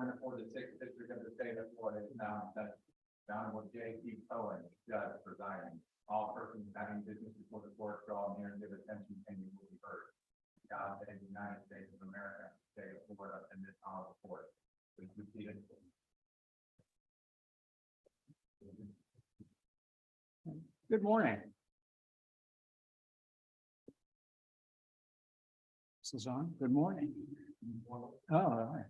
California for the 6th District of the State of Florida is now that Honorable J.P. Cohen, Judge, presiding. All persons having business before the court draw near and give attention and you will be heard. God save the United States of America, the State of Florida, and this honorable court. Please be seated. Good morning. This is on. Good morning. Oh, all right.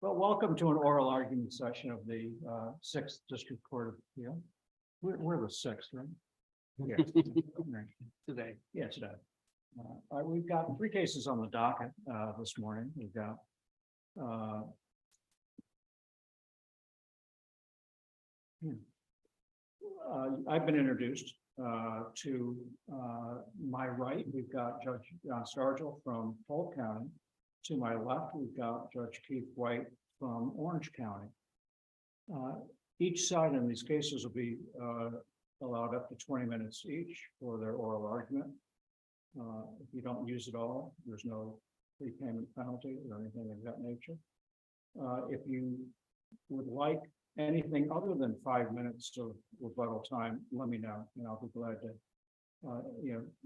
Well, welcome to an oral argument session of the 6th District Court of Appeal. We're the 6th, right? Yeah. Today. Yeah, today. We've got 3 cases on the docket this morning. We've got I've been introduced to my right. We've got Judge John Stargell from Polk County. To my left, we've got Judge Keith White from Orange County. Each side in these cases will be allowed up to 20 minutes each for their oral argument. If you don't use it all, there's no prepayment penalty or anything of that nature. If you would like anything other than 5 minutes of rebuttal time, let me know, and I'll be glad to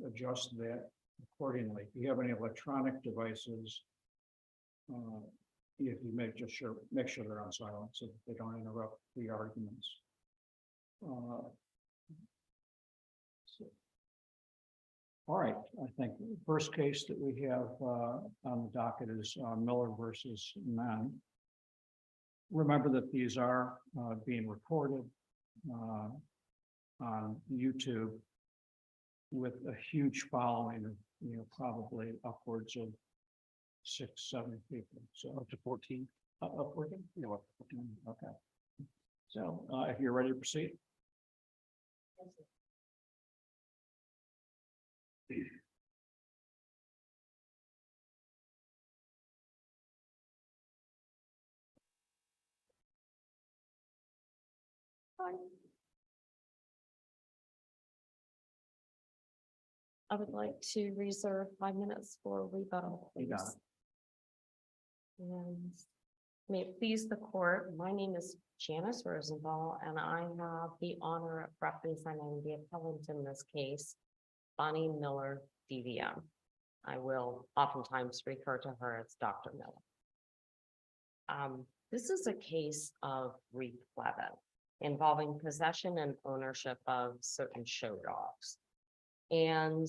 adjust that accordingly. If you have any electronic devices, if you make sure they're on silent so that they don't interrupt the arguments. All right, I think the first case that we have on the docket is Miller versus Mann. Remember that these are being recorded on YouTube with a huge following of probably upwards of 6-7 people. So up to 14. Up 14? Yeah, up to 14. Okay. So if you're ready to proceed. I would like to reserve 5 minutes for rebuttal, You got please. And may it please the court, my name is Janice Rosenthal, and I have the honor of representing the appellant in this case, Bonnie Miller, DVM. I will oftentimes refer to her as Dr. Miller. This is a case of replevin involving possession and ownership of certain show dogs. And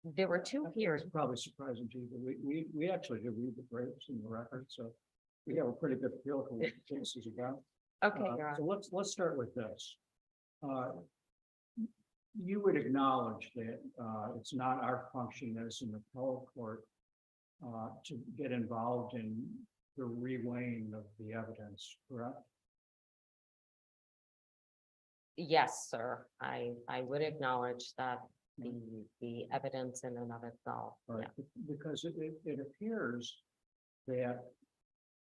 there were 2 here. It's probably surprising to you, but we actually do read the briefs in the record, so we have a pretty good feel for what the case is about. Okay, Your Honor. So let's start with this. You would acknowledge that it's not our function as an appellate court to get involved in the reweighing of the evidence, correct? Yes, sir. I would acknowledge that the evidence in and of itself. Right. Yeah. Because it appears that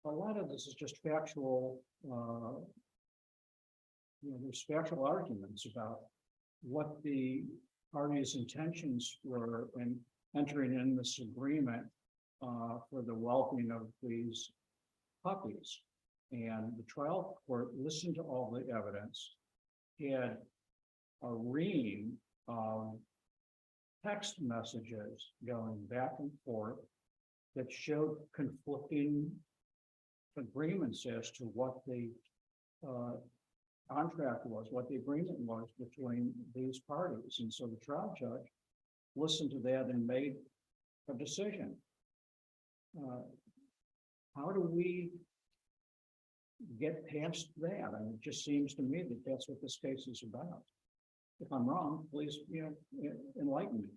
a lot of this is just factual, there's factual arguments about what the parties' intentions were in entering in this agreement for the well-being of these puppies. And the trial court listened to all the evidence, had a ream of text messages going back and forth that showed conflicting agreements as to what the contract was, what the agreement was between these parties. And so the trial judge listened to that and made a decision. How do we get past that? I mean, it just seems to me that that's what this case is about. If I'm wrong, please, enlighten me.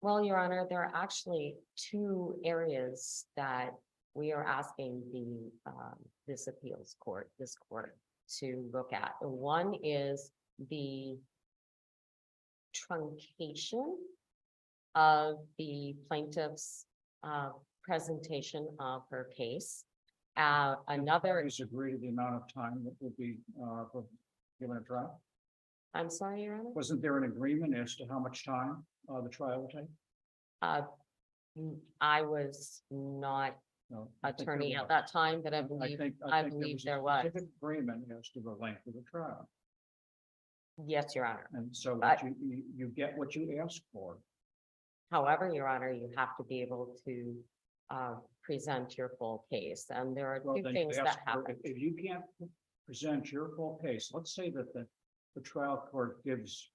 Well, Your Honor, there are actually 2 areas that we are asking the this court to look at. One is the truncation of the plaintiff's presentation of her case. Another is agree to the amount of time that will be given a trial. I'm sorry, Your Honor. Wasn't there an agreement as to how much time the trial will take? I was not No, I think there attorney at was. that time, but I I believe, think, I think believe a there was. specific agreement as to the length of the trial. Yes, Your Honor. And so But- that you get what you ask for. However, Your Honor, you have to be able to present your full case, and there are Well, two then things you that ask for- happen. If you can't present your full case, let's say that the trial court gives,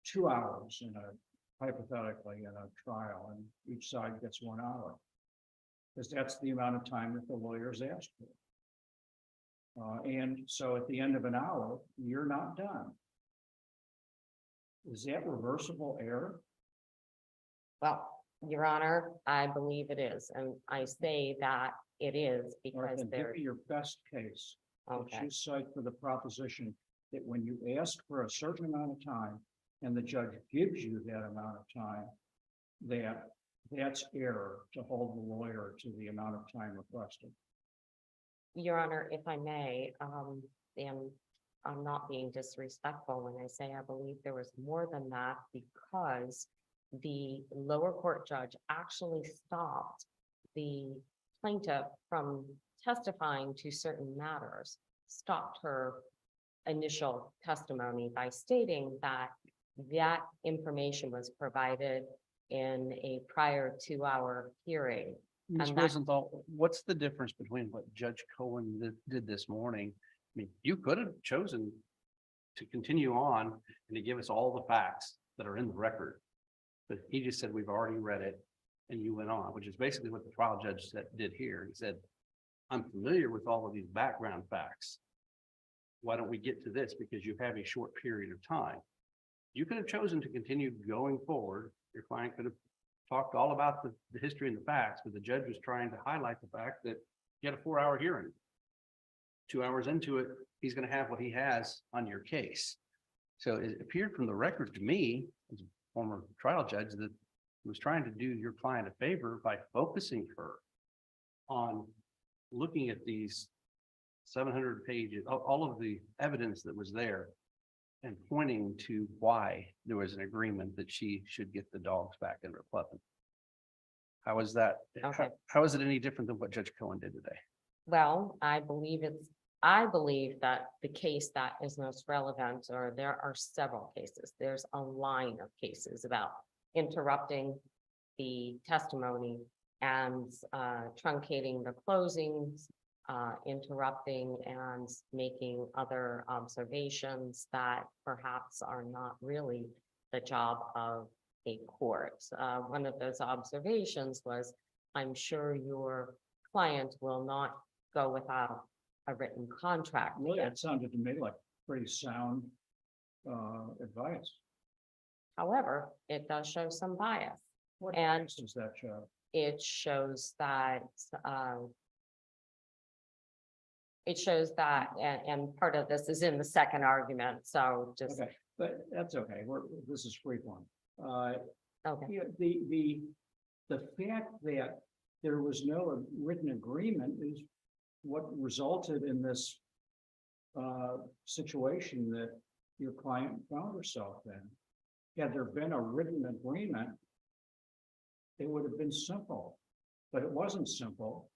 2 hours in a, hypothetically, in a trial, and each side gets 1 hour. Because that's the amount of time that the lawyers asked for. And so at the end of an hour, you're not done. Is that reversible error? Well, Your Honor, I believe it is, and I say that it is Or because then give there, me your best case that okay, you cite for the proposition that when you ask for a certain amount of time and the judge gives you that amount of time, that's error to hold the lawyer to the amount of time requested. Your Honor, if I may, and I'm not being disrespectful when I say I believe there was more than that, because the lower court judge actually stopped the plaintiff from testifying to certain matters, stopped her initial testimony by stating that that information was provided in a prior 2-hour hearing. Ms. And that- Rosenthal, what's the difference between what Judge Cohen did this morning? I mean, you could have chosen to continue on and to give us all the facts that are in the record. But he just said, we've already read it, and you went on, which is basically what the trial judge did here. He said, I'm familiar with all of these background facts. Why don't we get to this? Because you have a short period of time. You could have chosen to continue going forward. Your client could have talked all about the history and the facts, but the judge was trying to highlight the fact that you had a 4-hour hearing. 2 hours into it, he's going to have what he has on your case. So it appeared from the record to me, as a former trial judge, that he was trying to do your client a favor by focusing her on looking at these 700 pages, all of the evidence that was there, and pointing to why there was an agreement that she should get the dogs back in her puppy. How is that? Okay. How is it any different than what Judge Cohen did today? Well, I believe that the case that is most relevant, or there are several cases, there's a line of cases about interrupting the testimony and truncating the closings, interrupting and making other observations that perhaps are not really the job of a court. One of those observations was, I'm sure your client will not go without a written contract. Really, it sounded to me like pretty sound advice. However, it does show some bias. What And- advice does that show? It shows that, and part of this is in the second argument, so just, Okay, but that's okay. This is free form. okay, Yeah, the fact that there was no written agreement is what resulted in this situation that your client found herself in. Had there been a written agreement, it would have been simple, but it wasn't simple.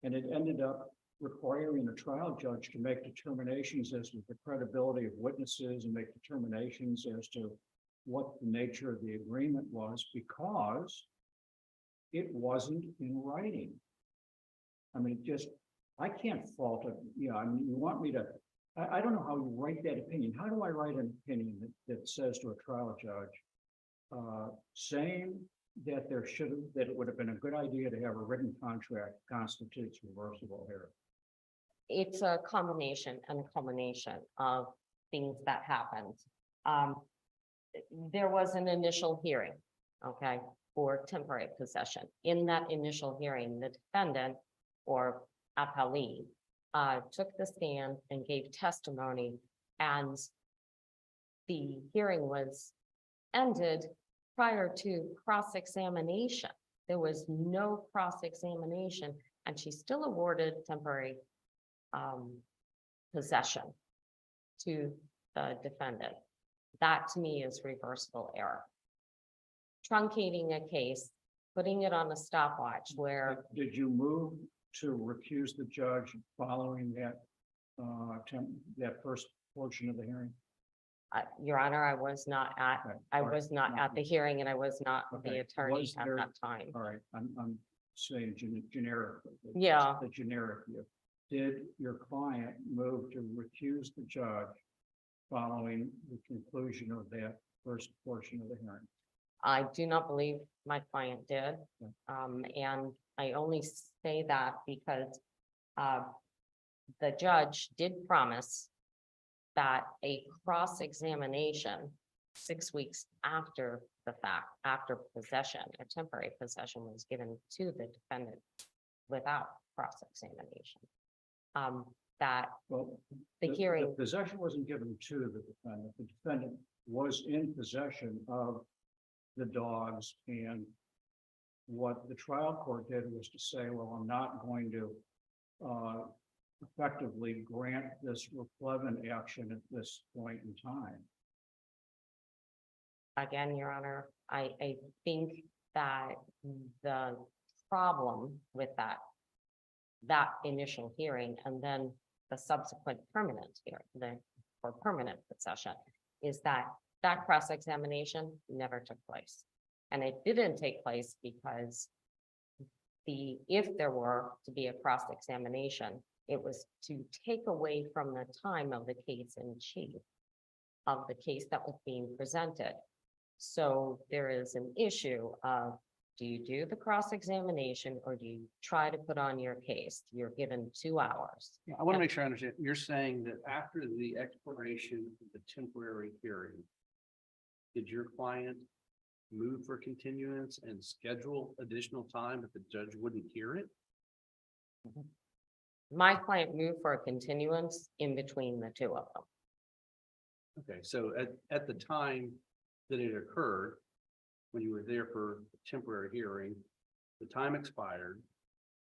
And it ended up requiring the trial judge to make determinations as to the credibility of witnesses and make determinations as to what the nature of the agreement was, because it wasn't in writing. I mean, I can't fault it. I mean, you want me to, I don't know how you write that opinion. How do I write an opinion that says to a trial judge, saying that that it would have been a good idea to have a written contract constitutes reversible error? it's a combination and a culmination of things that happened. There was an initial hearing, okay, for temporary possession. In that initial hearing, the defendant or appellee took the stand and gave testimony, and the hearing was ended prior to cross-examination. There was no cross-examination, and she still awarded temporary possession to the defendant. That to me is reversible error. Truncating a case putting it on a stopwatch where, Did you move to recuse the judge following that, that first portion of the hearing? Your Honor, I was not at, Okay, I all right, was not no, at the hearing and I was not the Okay, attorney was at there- that time. All right, I'm saying generic. Yeah. The generic view. Did your client move to recuse the judge following the conclusion of that first portion of the hearing? I do not believe my client did. And I only say that because the judge did promise that a cross-examination 6 weeks after the fact, after possession, a temporary possession was given to the defendant without cross-examination. That Well, the hearing, the possession wasn't given to the defendant. The defendant was in possession of the dogs, and what the trial court did was to say, well, I'm not going to effectively grant this replevin action at this point in time. again, Your Honor, I think that the problem with that initial hearing and then the subsequent permanent hearing, or permanent possession, is that cross-examination never took place. And it didn't take place because if there were to be a cross-examination, it was to take away from the time of the case in chief of the case that was being presented. So there is an issue of, do you do the cross-examination or do you try to put on your case? You're given 2 hours. Yeah, I want to make sure I understand. You're saying that after the expiration of the temporary hearing, did your client move for continuance and schedule additional time, but the judge wouldn't hear it? My client moved for a continuance in between the two of them. Okay, so at the time that it occurred, when you were there for a temporary hearing, the time expired.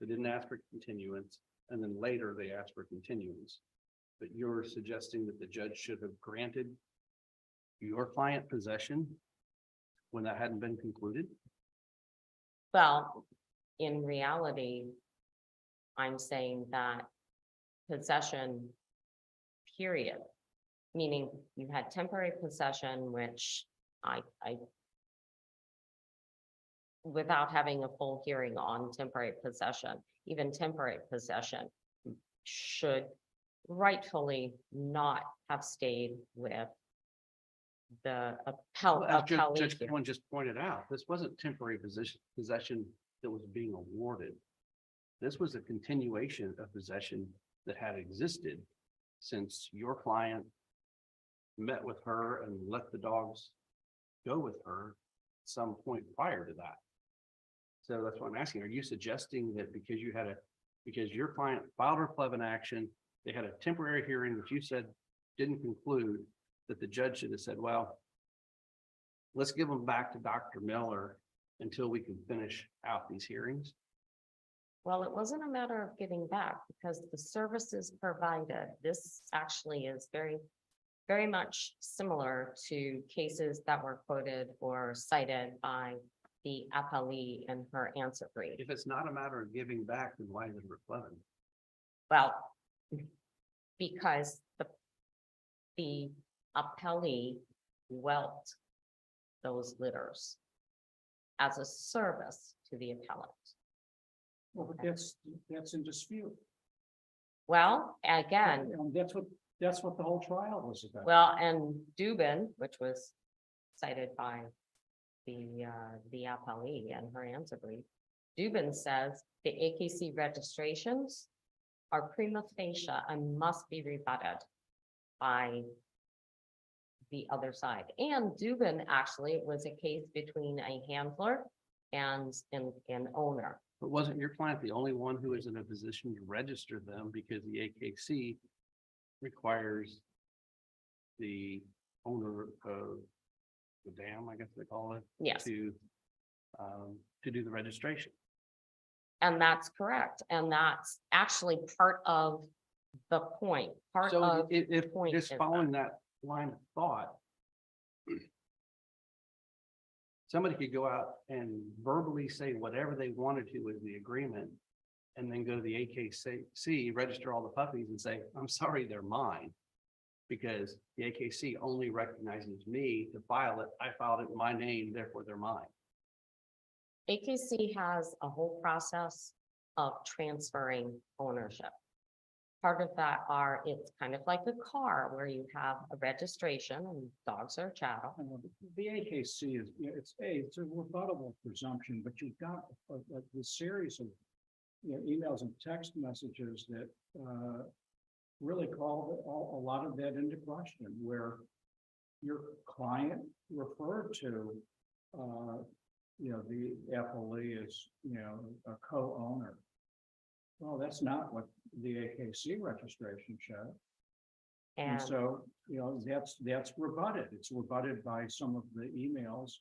They didn't ask for continuance, and then later they asked for continuance. But you're suggesting that the judge should have granted your client possession when that hadn't been concluded? Well, in reality, I'm saying that possession, period, meaning you had temporary possession, which I without having a full hearing on temporary possession, even temporary possession should rightfully not have stayed with the Well, as Judge appellate. Cohen just pointed out, this wasn't temporary possession that was being awarded. This was a continuation of possession that had existed since your client met with her and let the dogs go with her at some point prior to that. So that's what I'm asking. Are you suggesting that because your client filed a replevin action, they had a temporary hearing that you said didn't conclude, that the judge should have said, well, let's give them back to Dr. Miller until we can finish out these hearings? Well, it wasn't a matter of giving back because the services provided, this actually is very, very much similar to cases that were quoted or cited by the appellee in her answer brief. If it's not a matter of giving back, then why is it replevin? Well, because the appellee whelped those litters as a service to the appellant. Well, but that's in dispute. Well, again, And that's what the whole trial was about. well, and Dubin, which was cited by the appellee and her answer brief, Dubin says the AKC registrations are prima facie and must be rebutted by the other side. And Dubin, actually, it was a case between a handler and an owner. But wasn't your client the only one who is in a position to register them because the AKC requires the owner of the dam, I guess they call it, Yes, to do the registration? and that's correct. And that's actually part of the point, part So of the if point just is following that line of thought, somebody could go out and verbally say whatever they wanted to with the agreement. And then go to the AKC, register all the puppies and say, I'm sorry, they're mine. Because the AKC only recognizes me to file it. I filed it in my name, therefore they're mine. AKC has a whole process of transferring ownership. Part of that it's kind of like a car where you have a registration and dogs are chattel. And the AKC is, it's a rebuttable presumption, but you've got the series of emails and text messages that really call a lot of that into question, where your client referred to, the appellee as, a co-owner. Well, that's not what the AKC registration showed. And so, that's rebutted. It's rebutted by some of the emails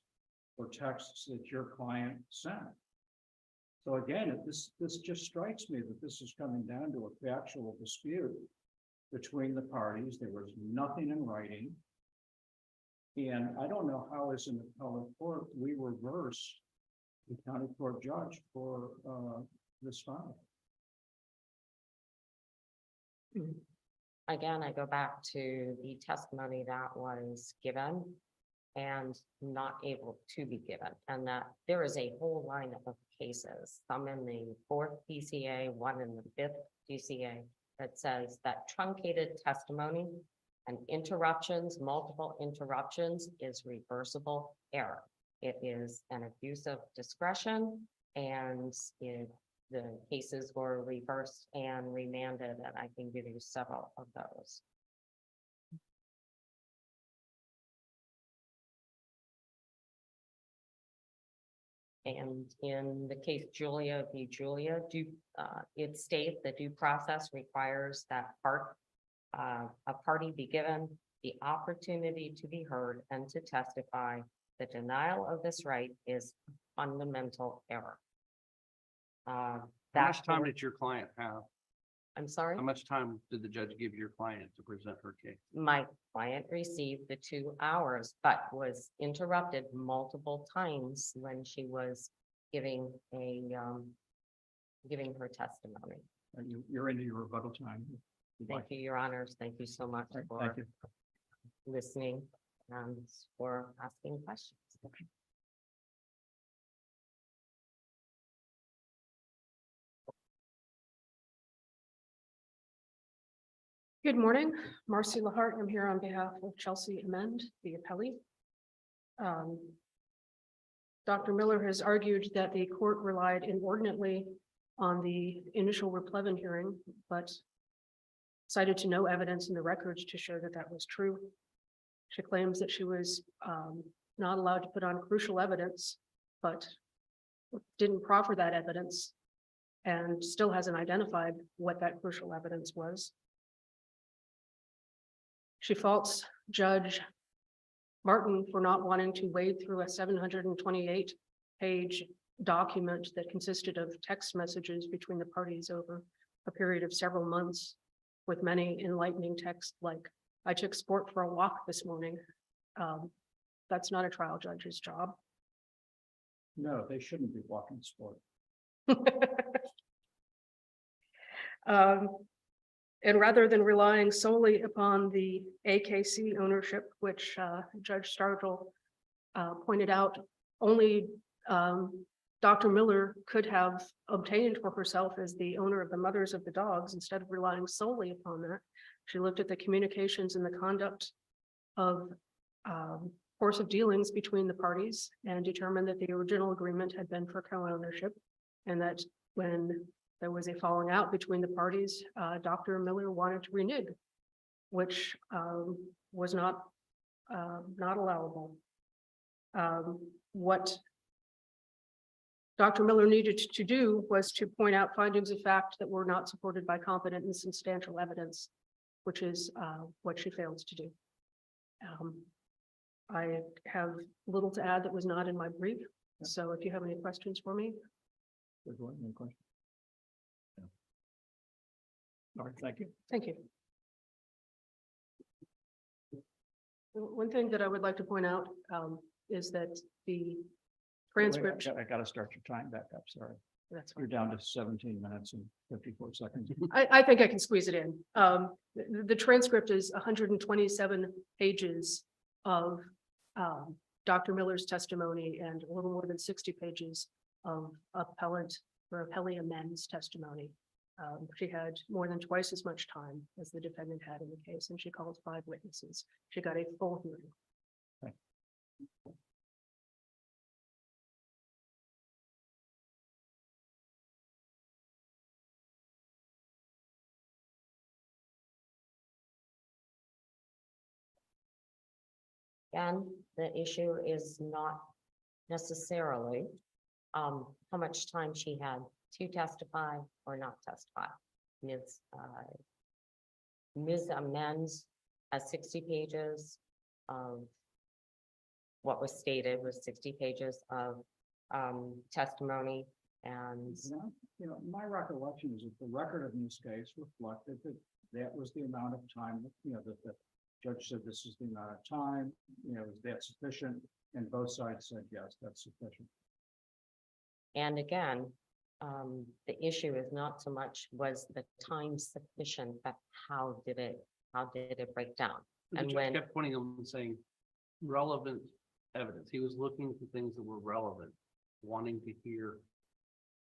or texts that your client sent. So again, this just strikes me that this is coming down to a factual dispute between the parties. There was nothing in writing. And I don't know how, as an appellate court, we reverse the county court judge for this file. Again, I go back to the testimony that was given and not able to be given, and that there is a whole line of cases, some in the 4th DCA, one in the 5th DCA, that says that truncated testimony and interruptions, multiple interruptions, is reversible error. It is an abuse of discretion, and the cases were reversed and remanded, and I can give you several of those. And in the case Julia v. Julia, it states that due process requires that a party be given the opportunity to be heard and to testify. The denial of this right is fundamental error. How much time did your client have? I'm sorry? How much time did the judge give your client to present her case? My client received the 2 hours, but was interrupted multiple times when she was giving her testimony. You're into your rebuttal time. Thank you, Your Honors. Thank you so much Thank for you. listening and for asking questions. Good morning, Marcy Lahart. I'm here on behalf of Chelsea Amend, the appellee. Dr. Miller has argued that the court relied inordinately on the initial replevin hearing, but cited to no evidence in the records to show that that was true. She claims that she was not allowed to put on crucial evidence, but didn't proffer that evidence and still hasn't identified what that crucial evidence was. She faults Judge Martin for not wanting to wade through a 728-page document that consisted of text messages between the parties over a period of several months, with many enlightening texts like, "I took Sport for a walk this morning." That's not a trial judge's job. No, they shouldn't be walking Sport. And rather than relying solely upon the AKC ownership, which Judge Stargell pointed out, only Dr. Miller could have obtained for herself as the owner of the mothers of the dogs. Instead of relying solely upon that, she looked at the communications and the conduct of course of dealings between the parties and determined that the original agreement had been for co-ownership, and that when there was a falling out between the parties, Dr. Miller wanted to renege, which was not allowable. What Dr. Miller needed to do was to point out findings of fact that were not supported by competent and substantial evidence, which is what she failed to do. I have little to add that was not in my brief, so if you have any questions for me. Any question? All right, thank you. Thank you. One thing that I would like to point out is that the transcript. I gotta start your time back up, sorry. That's You're down to 17 minutes and 54 seconds. I think I can squeeze it in. The transcript is 127 pages of Dr. Miller's testimony and a little more than 60 pages of appellant or appellee amends testimony. She had more than twice as much time as the defendant had in the case, and she called 5 witnesses. She got a full hearing. And the issue is not necessarily how much time she had to testify or not testify. Ms. Amends has 60 pages of what was stated was 60 pages of testimony, and My recollection is that the record in this case reflected that that was the amount of time, that the judge said this is the amount of time, is that sufficient? And both sides said, yes, that's sufficient. and again, the issue is not so much was the time sufficient, but how did it break down? The And judge when- kept pointing them and saying relevant evidence. He was looking for things that were relevant, wanting to hear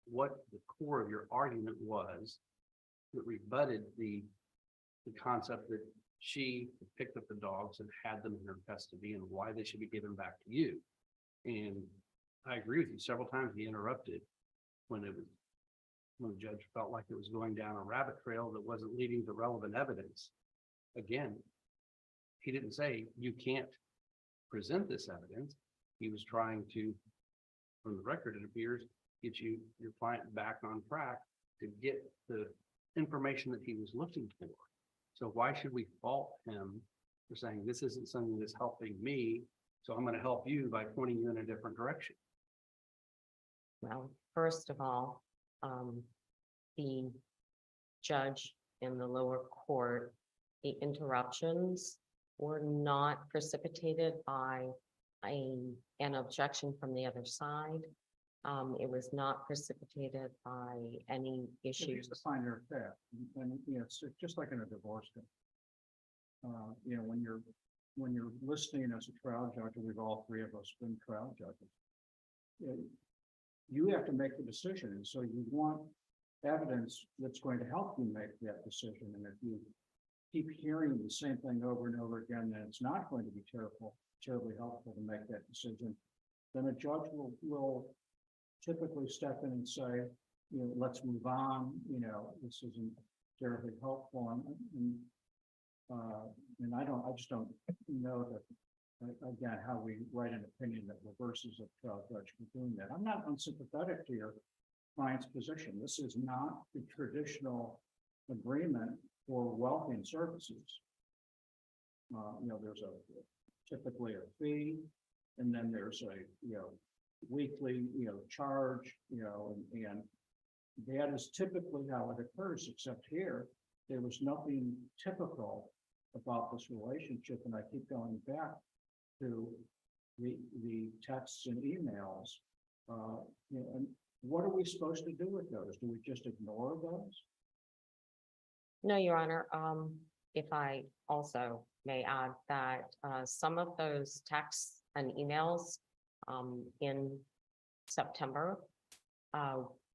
what the core of your argument was that rebutted the concept that she picked up the dogs and had them in her custody and why they should be given back to you. And I agree with you. Several times he interrupted when the judge felt like it was going down a rabbit trail that wasn't leading to relevant evidence. Again, he didn't say you can't present this evidence. He was trying to, from the record, it appears, get your client back on track to get the information that he was looking for. So why should we fault him for saying this isn't something that's helping me, so I'm going to help you by pointing you in a different direction? Well, first of all, the judge in the lower court, the interruptions were not precipitated by an objection from the other side. It was not precipitated by any It's issues. the finer of fact, and it's just like in a divorce case. When you're listening as a trial judge, and we've all three of us been trial judges, you have to make the decision, and so you want evidence that's going to help you make that decision. And if you keep hearing the same thing over and over again, then it's not going to be terribly helpful to make that decision. Then a judge will typically step in and say, let's move on, this isn't terribly helpful. And I just don't know that, again, how we write an opinion that reverses a trial judge for doing that. I'm not unsympathetic to your client's position. This is not the traditional agreement for welfare services. There's typically a fee, and then there's a, weekly, charge, and that is typically how it occurs, except here, there was nothing typical about this relationship. And I keep going back to the texts and emails, and what are we supposed to do with those? Do we just ignore those? No, Your Honor, if I also may add that some of those texts and emails in September,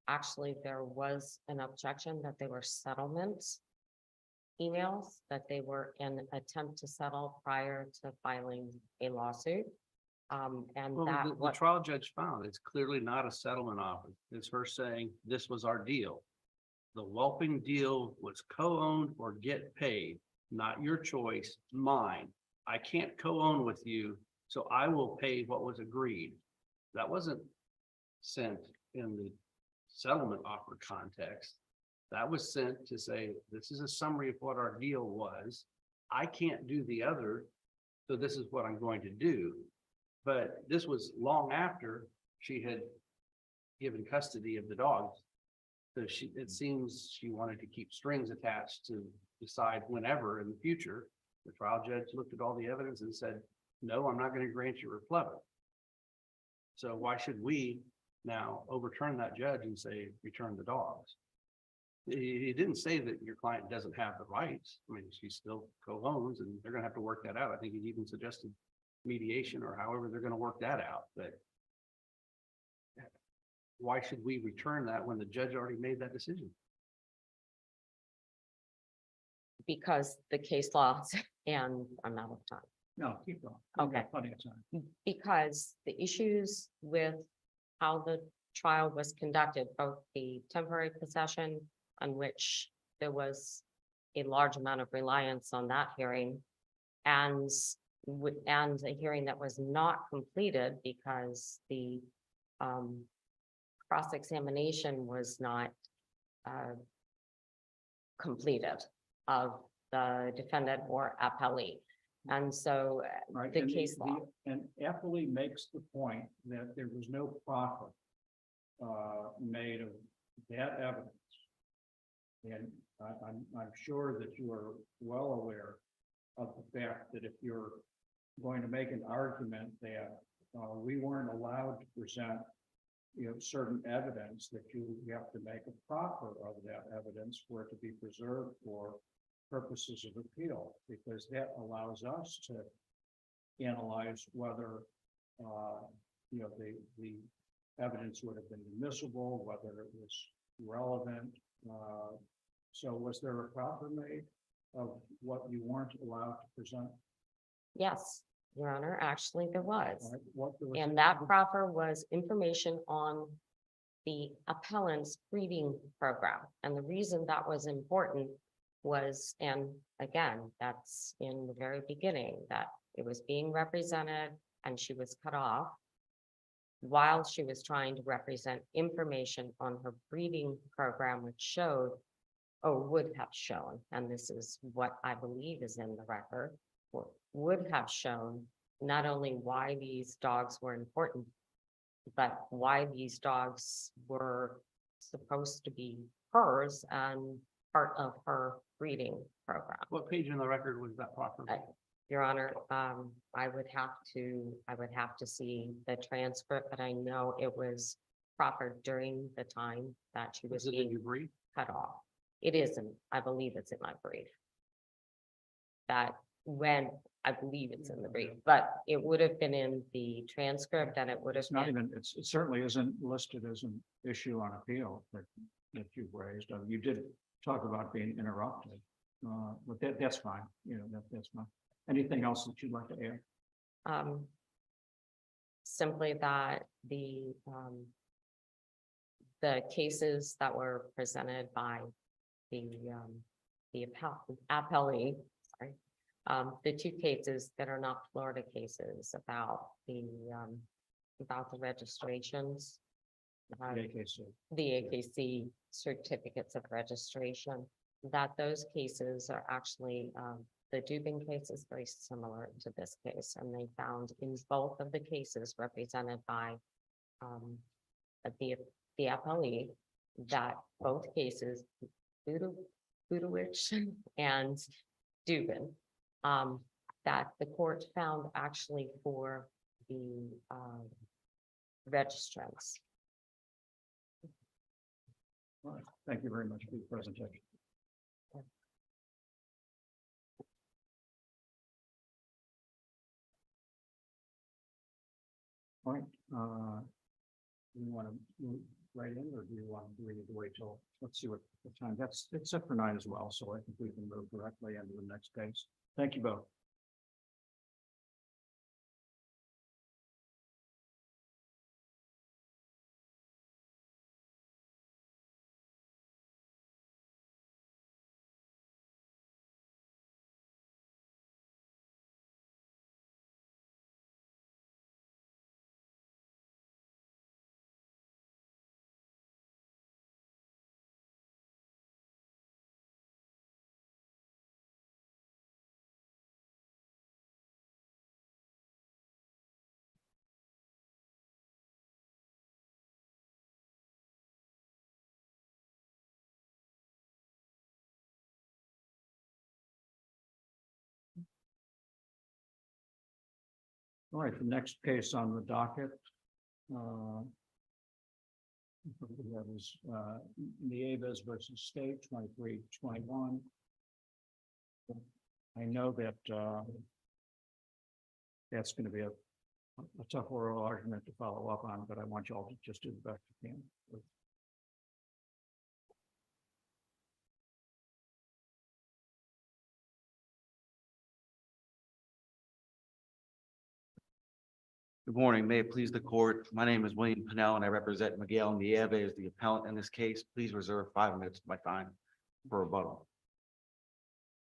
actually, there was an objection that they were settlement emails, that they were an attempt to settle prior to filing a lawsuit. And Well, that the what trial judge found it's clearly not a settlement offer. It's her saying this was our deal. The whelping deal was co-owned or get paid, not your choice, mine. I can't co-own with you, so I will pay what was agreed. That wasn't sent in the settlement offer context. That was sent to say, this is a summary of what our deal was. I can't do the other, so this is what I'm going to do. But this was long after she had given custody of the dogs. So it seems she wanted to keep strings attached to decide whenever in the future. The trial judge looked at all the evidence and said, no, I'm not going to grant you replevin. So why should we now overturn that judge and say, return the dogs? He didn't say that your client doesn't have the rights. I mean, she still co-owns and they're gonna have to work that out. I think he even suggested mediation or however they're gonna work that out, but why should we return that when the judge already made that decision? Because the case laws, and I'm out of time. No, keep going. We've got Okay. Plenty of time. Because the issues with how the trial was conducted, both the temporary possession on which there was a large amount of reliance on that hearing, and and a hearing that was not completed because the cross-examination was not completed of the defendant or appellee. And so Right, the and case law. And Eppley makes the point that there was no profit made of that evidence. And I'm sure that you are well aware of the fact that if you're going to make an argument that we weren't allowed to present, certain evidence, that you have to make a proffer of that evidence for it to be preserved for purposes of appeal, because that allows us to analyze whether the evidence would have been admissible, whether it was relevant. So was there a proffer made of what you weren't allowed to present? Yes, Your Honor, actually there was. Right, what there was- And that proffer was information on the appellant's breeding program. And the reason that was important was, and again, that's in the very beginning, that it was being represented and she was cut off while she was trying to represent information on her breeding program, which showed, or would have shown, and this is what I believe is in the record, would have shown not only why these dogs were important, but why these dogs were supposed to be hers and part of her breeding program. What page in the record was that proffer? Your Honor, I would have to see the transcript, but I know it was proffered during the time that she was Was it in being your brief? cut off. It isn't, I believe it's in my brief. That when, I believe it's in the brief, but it would have been in the transcript and it would have It's not been, even, it certainly isn't listed as an issue on appeal that you've raised. You did talk about being interrupted, but that's fine, that's fine. Anything else that you'd like to add? simply that the cases that were presented by the appellee, sorry, the two cases that are not Florida cases about the registrations. The AKC certificates of registration, that those cases are actually, the Dubin case is very similar to this case, and they found in both of the cases represented by the appellee, that both cases, Budowich and Dubin, that the court found actually for the registrants. All right. Thank you very much for your presentation. All right, do you want to move right in, or do you want to wait till, let's see what the time, it's set for 9 as well, so I think we can move directly into the next case. Thank you both. All right, the next case on the docket That was Nieves versus State 23-21. I know that that's going to be a tough oral argument to follow up on, but I want you all to just do the best you can. Good morning. May it please the court. My name is William Pennell and I represent Miguel Nieves, the appellant in this case. Please reserve 5 minutes of my time for rebuttal.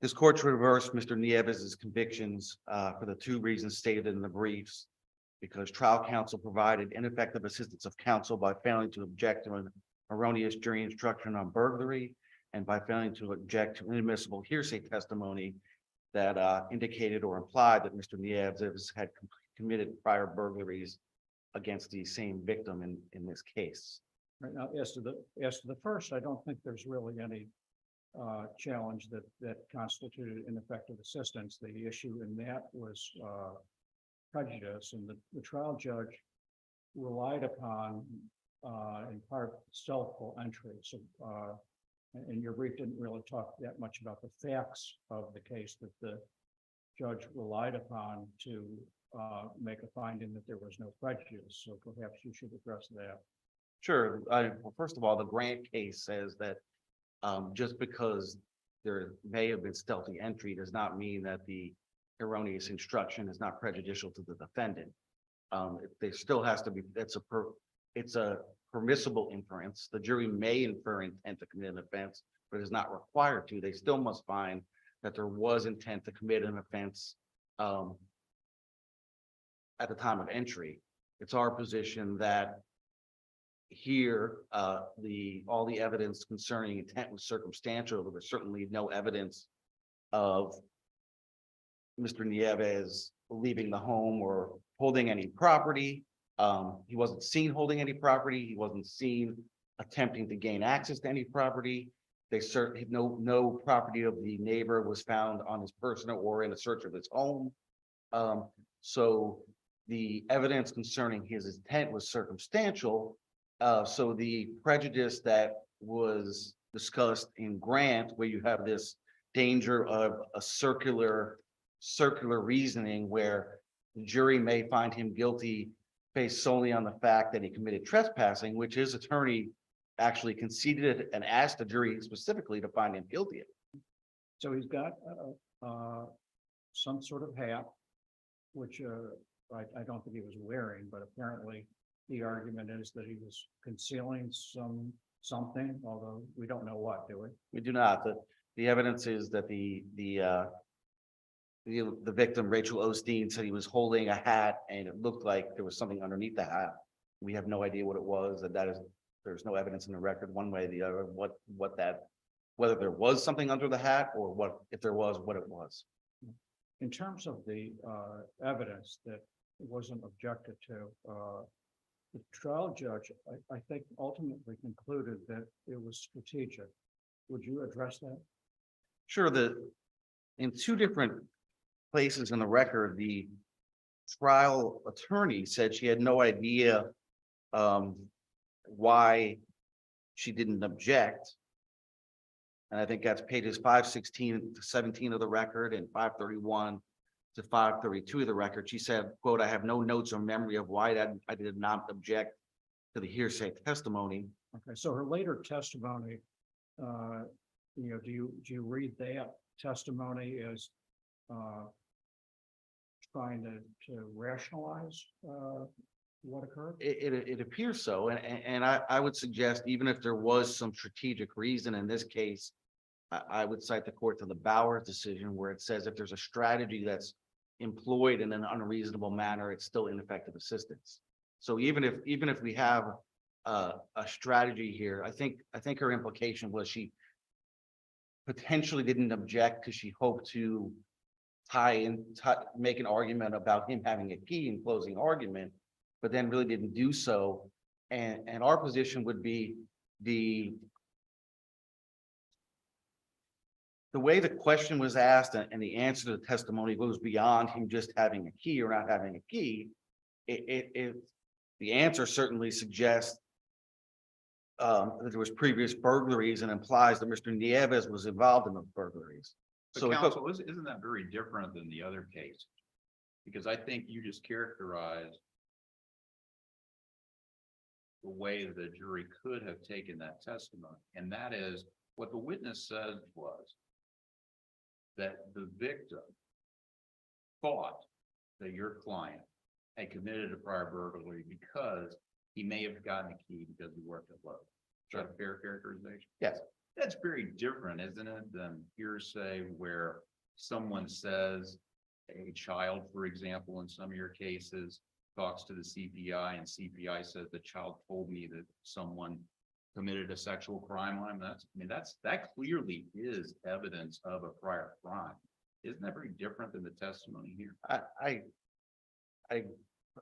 This court should reverse Mr. Nieves' convictions for the 2 reasons stated in the briefs. Because trial counsel provided ineffective assistance of counsel by failing to object to an erroneous jury instruction on burglary and by failing to object to inadmissible hearsay testimony that indicated or implied that Mr. Nieves had committed prior burglaries against the same victim in this case. Right now, as to the first, I don't think there's really any challenge that constituted ineffective assistance. The issue in that was prejudice, and the trial judge relied upon in part stealthful entry. So and your brief didn't really talk that much about the facts of the case that the judge relied upon to make a finding that there was no prejudice. So perhaps you should address that. Sure. Well, first of all, the Grant case says that just because there may have been stealthy entry does not mean that the erroneous instruction is not prejudicial to the defendant. There still has to be, it's a permissible inference. The jury may infer intent to commit an offense, but is not required to. They still must find that there was intent to commit an offense at the time of entry. It's our position that here, all the evidence concerning intent was circumstantial. There was certainly no evidence of Mr. Nieves leaving the home or holding any property. He wasn't seen holding any property. He wasn't seen attempting to gain access to any property. They certainly no property of the neighbor was found on his person or in a search of his home. So the evidence concerning his intent was circumstantial. So the prejudice that was discussed in Grant, where you have this danger of a circular reasoning where the jury may find him guilty based solely on the fact that he committed trespassing, which his attorney actually conceded and asked the jury specifically to find him guilty. So he's got some sort of hat, which I don't think he was wearing, but apparently the argument is that he was concealing something, although we don't know what, do we? We do not. The evidence is that the victim, Rachel Osteen, said he was holding a hat and it looked like there was something underneath the hat. We have no idea what it was, and there's no evidence in the record one way or the other whether there was something under the hat or what, if there was, what it was. In terms of the evidence that wasn't objected to, the trial judge, I think, ultimately concluded that it was strategic. Would you address that? Sure. In 2 different places in the record, the trial attorney said she had no idea why she didn't object. And I think that's pages 516 to 17 of the record and 531 to 532 of the record. She said, quote, "I have no notes or memory of why I did not object to the hearsay testimony." Okay, so her later testimony, do you read that testimony as trying to rationalize what occurred? It appears so, and I would suggest even if there was some strategic reason in this case, I would cite the court to the Bauer decision where it says if there's a strategy that's employed in an unreasonable manner, it's still ineffective assistance. So even if we have a strategy here, I think her implication was she potentially didn't object because she hoped to make an argument about him having a key in closing argument, but then really didn't do so. And our position would be the way the question was asked and the answer to the testimony goes beyond him just having a key or not having a key. the answer certainly suggests that there was previous burglaries and implies that Mr. Nieves was involved in the burglaries. So But it goes, counsel, isn't that very different than the other case? Because I think you just characterized the way the jury could have taken that testimony, and that is what the witness said was that the victim thought that your client had committed a prior burglary because he may have gotten a key because he worked at Lowe's. Is that a fair characterization? yes, That's very different, isn't it, than hearsay where someone says, a child, for example, in some of your cases, talks to the CPI and CPI says the child told me that someone committed a sexual crime on him. That clearly is evidence of a prior crime. Isn't that very different than the testimony here? I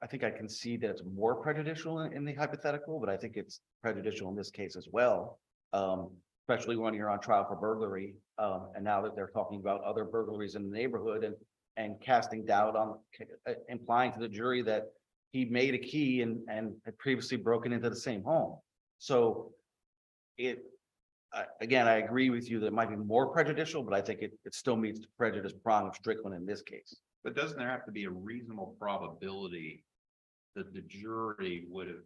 think I can see that it's more prejudicial in the hypothetical, but I think it's prejudicial in this case as well. Especially when you're on trial for burglary, and now that they're talking about other burglaries in the neighborhood and casting doubt on, implying to the jury that he made a key and had previously broken into the same home. So again, I agree with you that it might be more prejudicial, but I think it still meets the prejudice prong of Strickland in this case. But doesn't there have to be a reasonable probability that the jury would have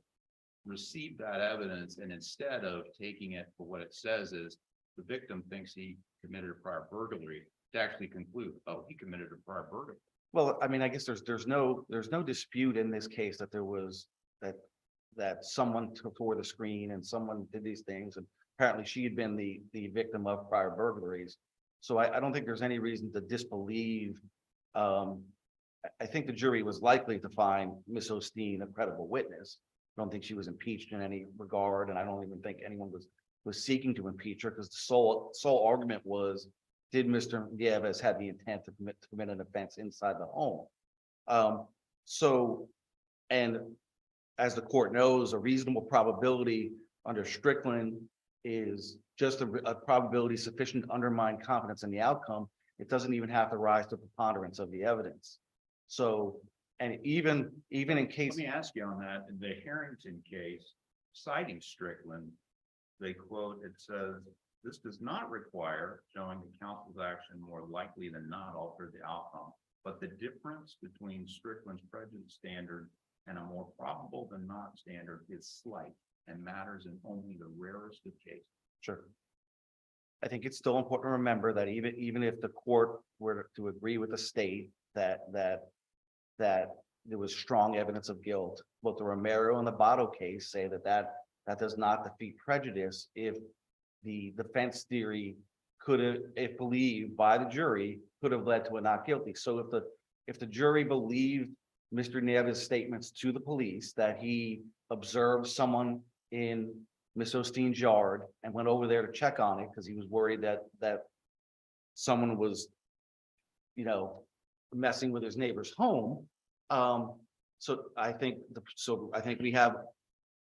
received that evidence and instead of taking it for what it says is the victim thinks he committed a prior burglary, to actually conclude, oh, he committed a prior burglary? Well, I mean, I guess there's no dispute in this case that there was that someone tore the screen and someone did these things, and apparently she had been the victim of prior burglaries. So I don't think there's any reason to disbelieve. I think the jury was likely to find Miss Osteen a credible witness. I don't think she was impeached in any regard, and I don't even think anyone was seeking to impeach her, because the sole argument was, did Mr. Nieves have the intent to commit an offense inside the home? And as the court knows, a reasonable probability under Strickland is just a probability sufficient to undermine confidence in the outcome. It doesn't even have to rise to preponderance of the evidence. So, and even in case. Let me ask you on that, in the Harrington case, citing Strickland, they quote, it says, this does not require showing the counsel's action more likely than not alter the outcome, but the difference between Strickland's prejudice standard and a more probable than not standard is slight and matters in only the rarest of cases. Sure. I think it's still important to remember that even if the court were to agree with the state that there was strong evidence of guilt, both the Romero and the Botto case say that does not defeat prejudice if the defense theory could have, if believed by the jury, could have led to a not guilty. So if the jury believed Mr. Nieves' statements to the police that he observed someone in Miss Osteen's yard and went over there to check on it because he was worried that someone was, messing with his neighbor's home. So I think we have,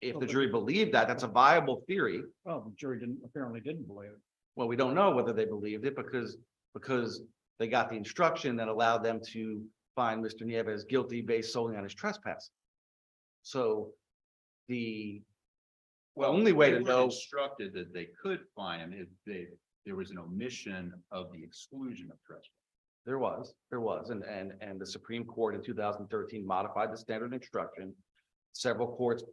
if the jury believed that, that's a viable theory. Well, the jury apparently didn't believe it. Well, we don't know whether they believed it because they got the instruction that allowed them to find Mr. Nieves guilty based solely on his trespass. So the only way to they were know. instructed that they could find him if there was an omission of the exclusion of trespass. There was, and the Supreme Court in 2013 modified the standard instruction. Several courts,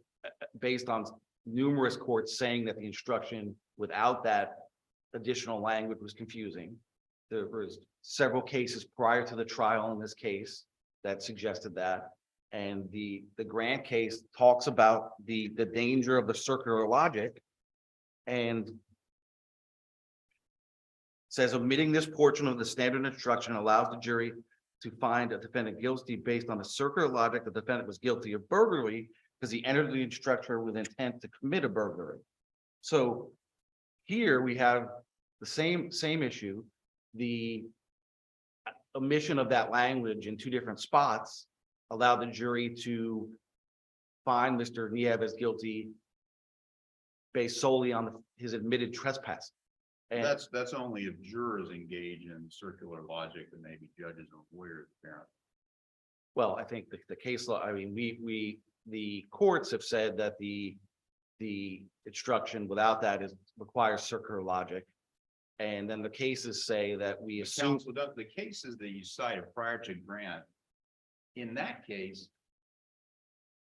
based on numerous courts saying that the instruction without that additional language was confusing. There was several cases prior to the trial in this case that suggested that. And the Grant case talks about the danger of the circular logic and says omitting this portion of the standard instruction allows the jury to find a defendant guilty based on the circular logic the defendant was guilty of burglary because he entered the structure with intent to commit a burglary. So here we have the same issue, the omission of that language in two different spots allowed the jury to find Mr. Nieves guilty based solely on his admitted trespass. And That's only if jurors engage in circular logic and maybe judges or lawyers apparently. Well, I think the case law, I mean, the courts have said that the instruction without that requires circular logic. And then the cases say that we assume, Counsel, the cases that you cited prior to Grant, in that case,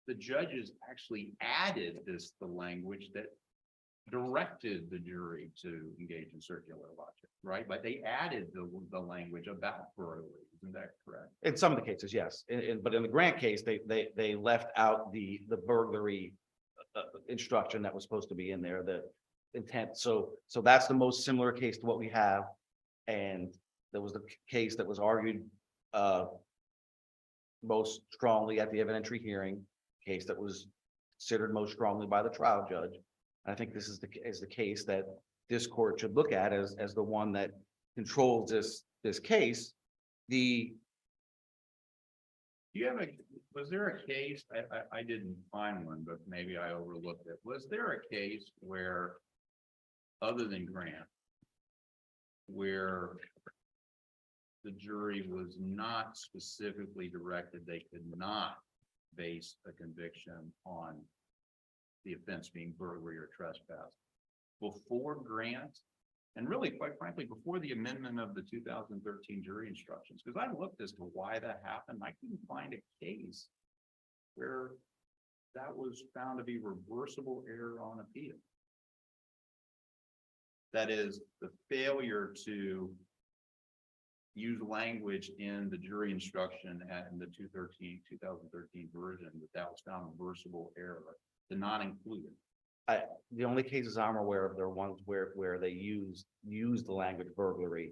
the judges actually added the language that directed the jury to engage in circular logic, right? But they added the language about burglary, isn't that correct? in some of the cases, yes, but in the Grant case, they left out the burglary instruction that was supposed to be in there, the intent, so that's the most similar case to what we have. And there was the case that was argued most strongly at the evidentiary hearing, case that was considered most strongly by the trial judge. And I think this is the case that this court should look at as the one that controls this case. Was there a case, I didn't find one, but maybe I overlooked it. Was there a case where, other than Grant, where the jury was not specifically directed, they could not base a conviction on the offense being burglary or trespass before Grant? And really, quite frankly, before the amendment of the 2013 jury instructions, because I looked as to why that happened, I couldn't find a case where that was found to be reversible error on appeal. That is, the failure to use language in the jury instruction in the 2013 version, that was found reversible error, to not include it. The only cases I'm aware of, there are ones where they use the language burglary,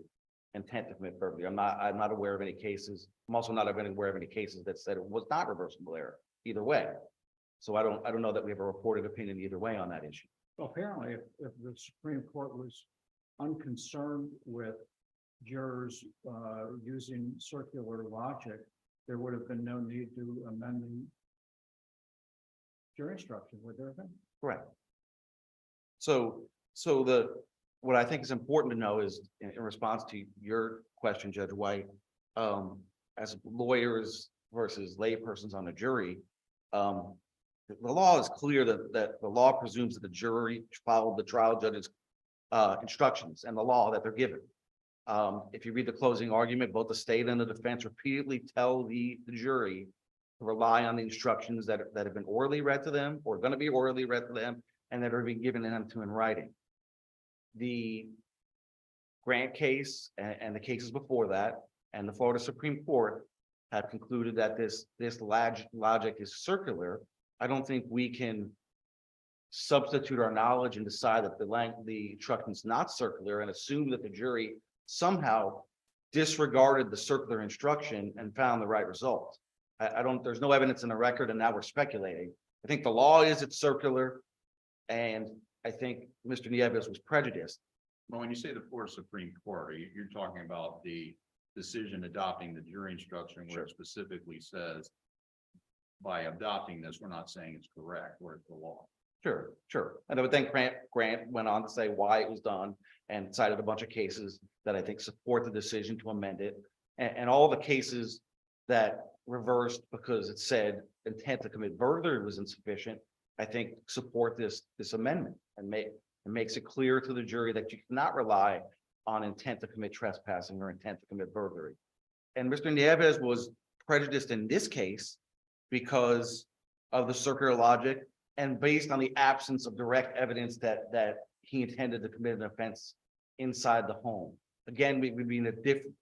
intent to commit burglary. I'm not aware of any cases. I'm also not aware of any cases that said it was not reversible error either way. So I don't know that we have a reported opinion either way on that issue. Apparently, if the Supreme Court was unconcerned with jurors using circular logic, there would have been no need to amend the jury instruction, would there have been? Correct. So what I think is important to know is, in response to your question, Judge White, as lawyers versus laypersons on a jury, the law is clear that the law presumes that the jury followed the trial judge's instructions and the law that they're given. If you read the closing argument, both the state and the defense repeatedly tell the jury to rely on the instructions that have been orally read to them or going to be orally read to them and that are being given to them in writing. The Grant case and the cases before that and the Florida Supreme Court have concluded that this logic is circular. I don't think we can substitute our knowledge and decide that the instruction is not circular and assume that the jury somehow disregarded the circular instruction and found the right result. There's no evidence in the record, and now we're speculating. I think the law is it's circular, and I think Mr. Nieves was prejudiced. Well, when you say the Florida Supreme Court, you're talking about the decision adopting the jury instruction where it specifically says, by adopting this, we're not saying it's correct, or it's the law. Sure. And I would think Grant went on to say why it was done and cited a bunch of cases that I think support the decision to amend it. And all the cases that reversed because it said intent to commit burglary was insufficient, I think support this amendment and makes it clear to the jury that you cannot rely on intent to commit trespassing or intent to commit burglary. And Mr. Nieves was prejudiced in this case because of the circular logic and based on the absence of direct evidence that he intended to commit an offense inside the home. Again, we would be in a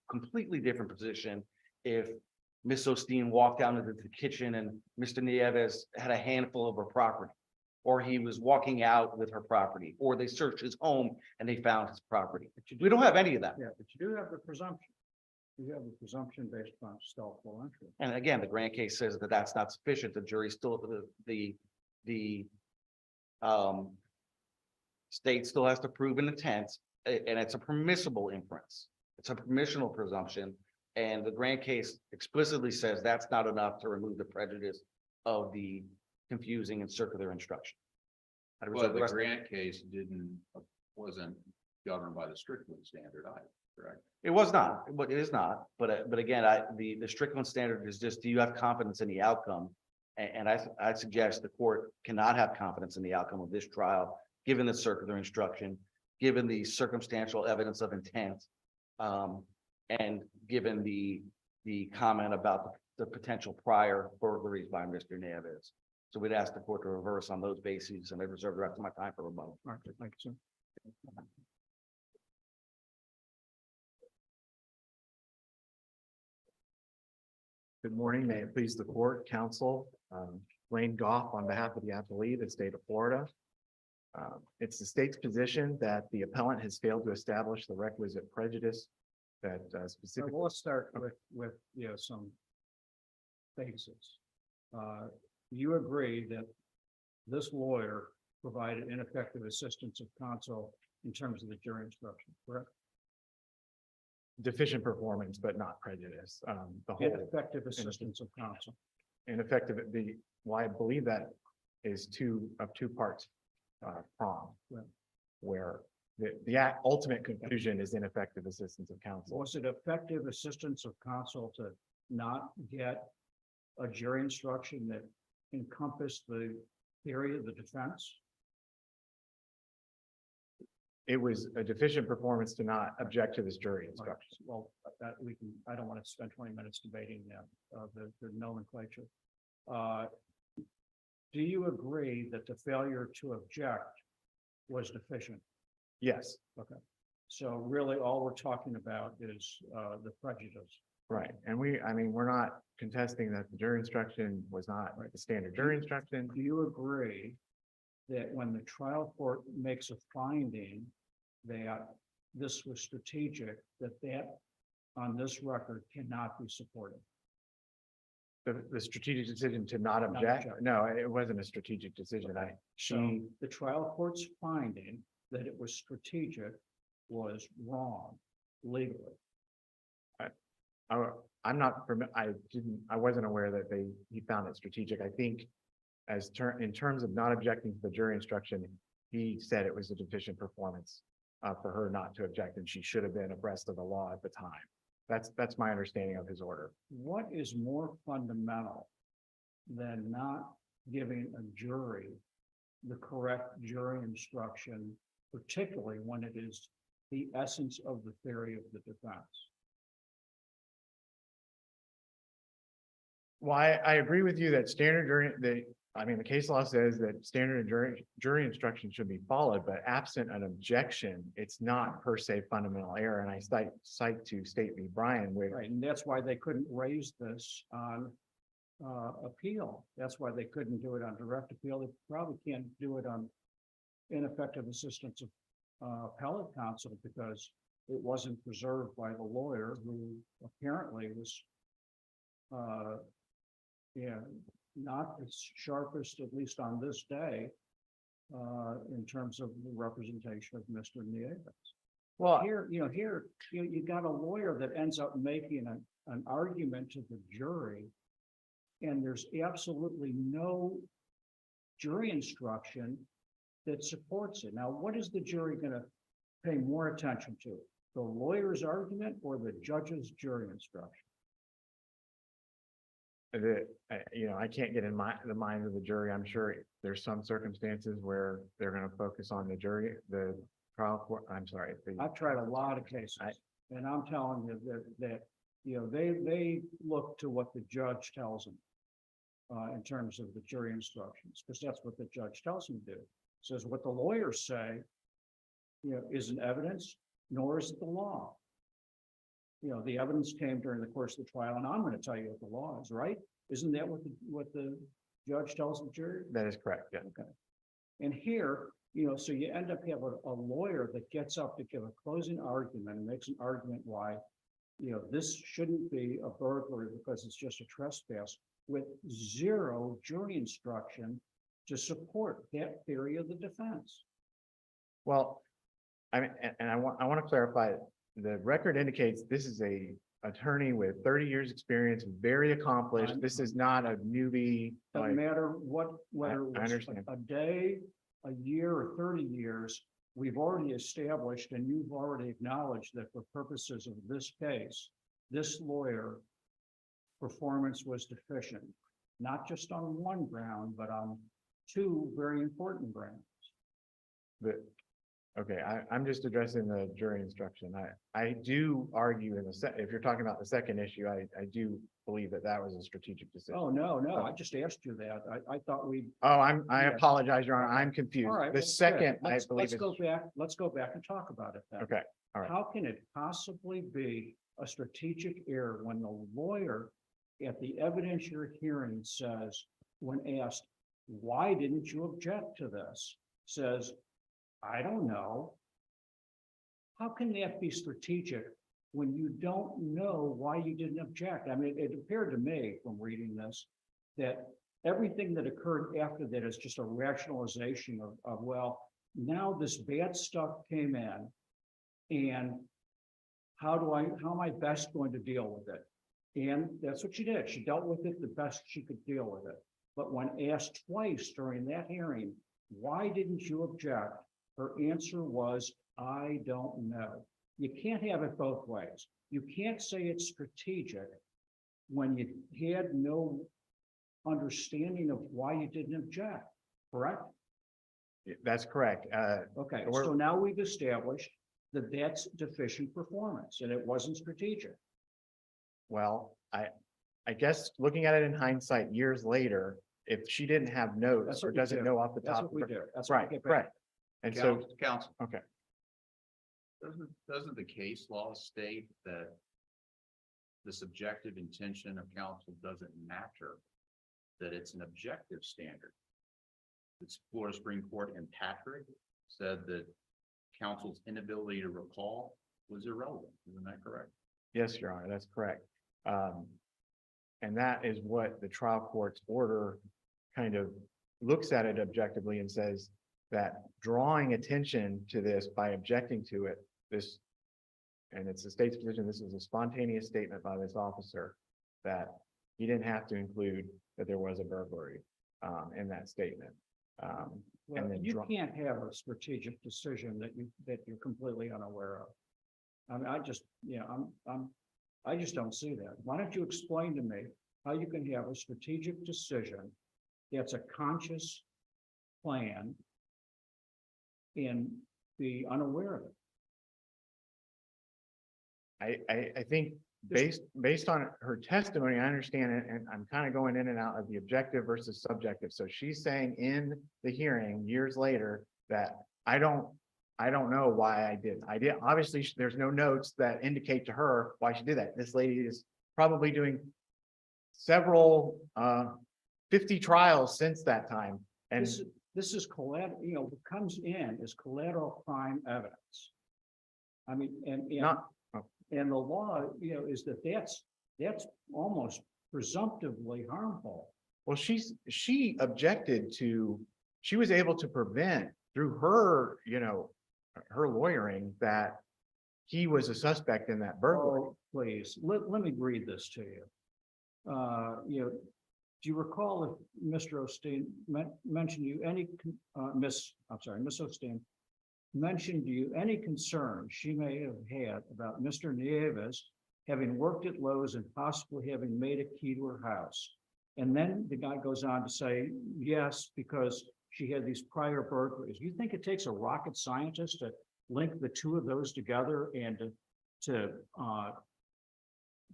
completely different position if Miss Osteen walked down into the kitchen and Mr. Nieves had a handful of her property, or he was walking out with her property, or they searched his home and they found his property. We don't have any of that. Yeah, but you do have the presumption. You have the presumption based on stealthful entry. And again, the Grant case says that that's not sufficient. The jury still, the state still has to prove an intent, and it's a permissible inference. It's a permissional presumption. And the Grant case explicitly says that's not enough to remove the prejudice of the confusing and circular instruction. Well, the Grant case wasn't governed by the Strickland standard either. correct? It was not, but it is not. But again, the Strickland standard is just, do you have confidence in the outcome? And I suggest the court cannot have confidence in the outcome of this trial, given the circular instruction, given the circumstantial evidence of intent, and given the comment about the potential prior burglaries by Mr. Neves. So we'd ask the court to reverse on those bases, and I reserve the rest of my time for rebuttal. All right, thank you, sir. Good morning. May it please the court, counsel, Wayne Goff on behalf of the appellee, the state of Florida. It's the state's position that the appellant has failed to establish the requisite prejudice that specifically. Well, let's start with, some basis. You agree that this lawyer provided ineffective assistance of counsel in terms of the jury instruction, correct? Deficient performance, but not prejudice. The whole Ineffective assistance of counsel. ineffective, I believe that is two parts, prong. Right. Where the ultimate conclusion is ineffective assistance of counsel. Was it effective assistance of counsel to not get a jury instruction that encompassed the theory of the defense? It was a deficient performance to not object to this jury instruction. Well, that we can, I don't want to spend 20 minutes debating that, the nomenclature. Do you agree that the failure to object was deficient? Yes, Okay. So really all we're talking about is, the prejudice. right. And we're not contesting that the jury instruction was not the standard jury instruction. Do you agree that when the trial court makes a finding that this was strategic, that on this record cannot be supported? The strategic decision to not object? object. No, it wasn't a strategic decision. So the trial court's finding that it was strategic was wrong legally. I'm not, I wasn't aware that he found it strategic. I think in terms of not objecting to the jury instruction, he said it was a deficient performance for her not to object, and she should have been abreast of the law at the time. That's my understanding of his order. What is more fundamental than not giving a jury the correct jury instruction, particularly when it is the essence of the theory of the defense? Well, I agree with you that the case law says that standard jury instruction should be followed, but absent an objection, it's not per se fundamental error. And I cite to State v. Bryan, where Right, and that's why they couldn't raise this on appeal. That's why they couldn't do it on direct appeal. They probably can't do it on ineffective assistance of appellate counsel because it wasn't preserved by the lawyer who apparently was not as sharpest, at least on this day, in terms of the representation of Mr. Nieves. well, Here, you got a lawyer that ends up making an argument to the jury, and there's absolutely no jury instruction that supports it. Now, what is the jury going to pay more attention to? The lawyer's argument or the judge's jury instruction? I can't get in the mind of the jury. I'm sure there's some circumstances where they're going to focus on the trial court. I'm sorry. I've tried a lot of cases, and I'm telling you that they look to what the judge tells them in terms of the jury instructions, because that's what the judge tells them to do. Says what the lawyers say, isn't evidence, nor is it the law. The evidence came during the course of the trial, and I'm going to tell you what the law is, right? Isn't that what the judge tells the jury? That is correct. Yeah. Okay. And here, so you end up having a lawyer that gets up to give a closing argument and makes an argument why, this shouldn't be a burglary because it's just a trespass, with zero jury instruction to support that theory of the defense. Well, I want to clarify. The record indicates this is a attorney with 30 years experience, very accomplished. This is not a newbie. Doesn't matter whether it I was understand. a day, a year, or 30 years, we've already established and you've already acknowledged that for purposes of this case, this lawyer performance was deficient, not just on one ground, but on two very important grounds. But, okay, I'm just addressing the jury instruction. I do argue in if you're talking about the second issue, I do believe that that was a strategic decision. Oh, no, I just asked you that. I thought we. Oh, I Yeah. apologize, Your Honor. I'm confused. All right. The well, second, good. I Let's believe is, go back, let's go back and talk about it then. okay, all right. How can it possibly be a strategic error when the lawyer at the evidentiary hearing says, when asked, why didn't you object to this? Says, I don't know. How can that be strategic when you don't know why you didn't object? I mean, it appeared to me from reading this that everything that occurred after that is just a rationalization of well, now this bad stuff came in and how am I best going to deal with it? And that's what she did. She dealt with it the best she could deal with it. But when asked twice during that hearing, why didn't you object? Her answer was, I don't know. You can't have it both ways. You can't say it's strategic when you had no understanding of why you didn't object, correct? That's correct. Okay, We're- so now we've established that that's deficient performance and it wasn't strategic. Well, I guess looking at it in hindsight, years later, if she didn't have notes That's or what we doesn't do. know off the That's top. what we of her- do. That's what we Right, get back. right. And so, Counsel, okay, doesn't the case law state that the subjective intention of counsel doesn't matter, that it's an objective standard? The Florida Supreme Court in Patrick said that counsel's inability to recall was irrelevant. Isn't that correct? yes, Your Honor, that's correct. And that is what the trial court's order kind of looks at it objectively and says that drawing attention to this by objecting to it, and it's the state's position, this is a spontaneous statement by this officer that he didn't have to include that there was a burglary in that statement. Well, then you draw- can't have a strategic decision that you're completely unaware of. I mean, I just don't see that. Why don't you explain to me how you can have a strategic decision that's a conscious plan and be unaware of it? I think based on her testimony, I understand it, and I'm kind of going in and out of the objective versus subjective. So she's saying in the hearing years later that I don't know why I did. Obviously, there's no notes that indicate to her why she did that. This lady is probably doing several 50 trials since that time. And This is collateral, what comes in is collateral crime evidence. I mean, and the law, is that's almost presumptively harmful. well, she objected to, she was able to prevent through her, her lawyering that he was a suspect in that burglary. Oh, please, let me read this to you. Do you recall if Mr. Osteen mentioned you any, Miss Osteen mentioned to you any concern she may have had about Mr. Nieves having worked at Lowe's and possibly having made a key to her house? And then the guy goes on to say, yes, because she had these prior burglaries. You think it takes a rocket scientist to link the two of those together and to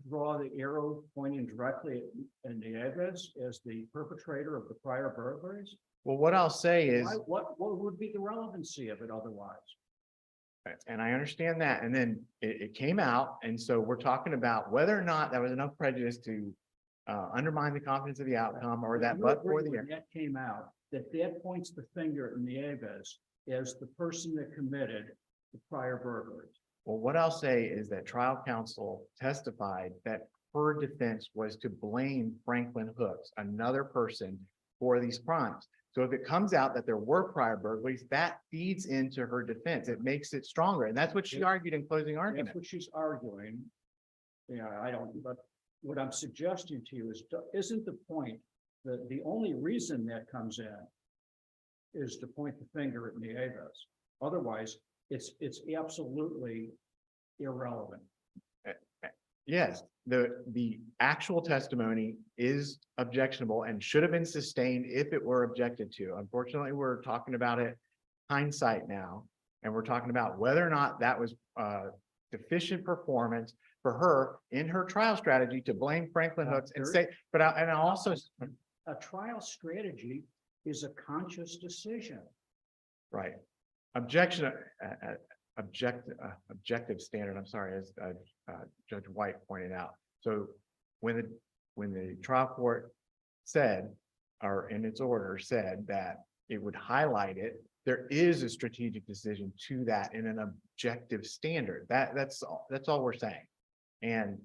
draw the arrow pointing directly at Nieves as the perpetrator of the prior burglaries? Well, what I'll say is, What would be the relevancy of it otherwise? and I understand that, and then it came out, and so we're talking about whether or not that was enough prejudice to undermine the confidence of the outcome or that, You but agree for the. when that came out, that points the finger at Nieves as the person that committed the prior burglaries. Well, what I'll say is that trial counsel testified that her defense was to blame Franklin Hooks, another person, for these crimes. So if it comes out that there were prior burglaries, that feeds into her defense. It makes it stronger. And that's what she argued in closing That's argument. what she's arguing. But what I'm suggesting to you is, isn't the point that the only reason that comes in is to point the finger at Nieves? Otherwise, it's absolutely irrelevant. Yes, the actual testimony is objectionable and should have been sustained if it were objected to. Unfortunately, we're talking about it hindsight now. And we're talking about whether or not that was deficient performance for her in her trial strategy to blame Franklin Hooks and say, but I also, A trial strategy is a conscious decision. right. Objection, objective standard, I'm sorry, as Judge White pointed out. So when the trial court said, or in its order said that it would highlight it, there is a strategic decision to that in an objective standard. That's all we're saying. And